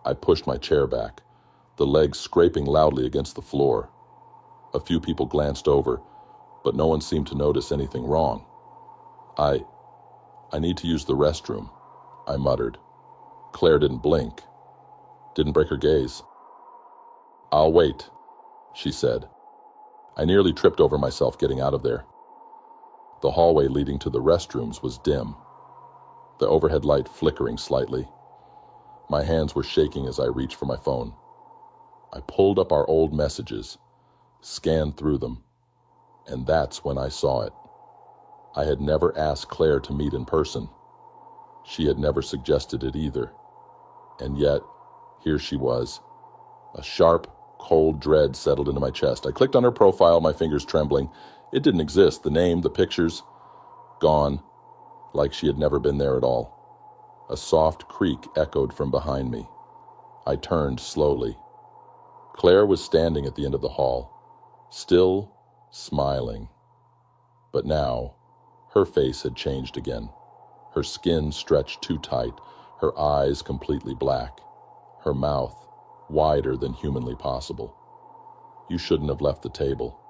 I pushed my chair back, the legs scraping loudly against the floor. A few people glanced over, but no one seemed to notice anything wrong. I need to use the restroom, I muttered. Claire didn't blink, didn't break her gaze. I'll wait, she said. I nearly tripped over myself getting out of there. The hallway leading to the restrooms was dim, the overhead light flickering slightly. My hands were shaking as I reached for my phone. I pulled up our old messages, scanned through them, and that's when I saw it. I had never asked Claire to meet in person. She had never suggested it either. And yet, here she was. A sharp, cold dread settled into my chest. I clicked on her profile, my fingers trembling. It didn't exist. The name, the pictures, gone, like she had never been there at all. A soft creak echoed from behind me. I turned slowly. Claire was standing at the end of the hall, still smiling. But now, her face had changed again. Her skin stretched too tight, her eyes completely black, her mouth wider than humanly possible. You shouldn't have left the table,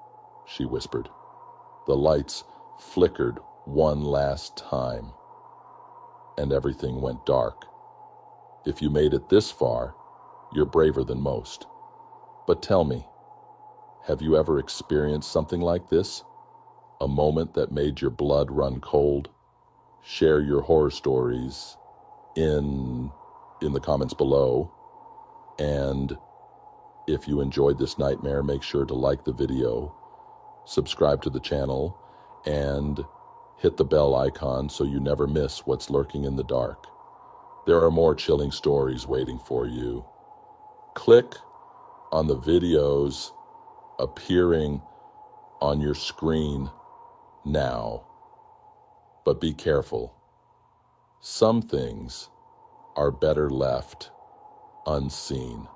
she whispered. The lights flickered one last time, and everything went dark. If you made it this far, you're braver than most. But tell me, have you ever experienced something like this? A moment that made your blood run cold? Share your horror stories in the comments below. And if you enjoyed this nightmare, make sure to like the video, subscribe to the channel, and hit the bell icon so you never miss what's lurking in the dark. There are more chilling stories waiting for you. Click on the videos appearing on your screen now. But be careful. Some things are better left unseen.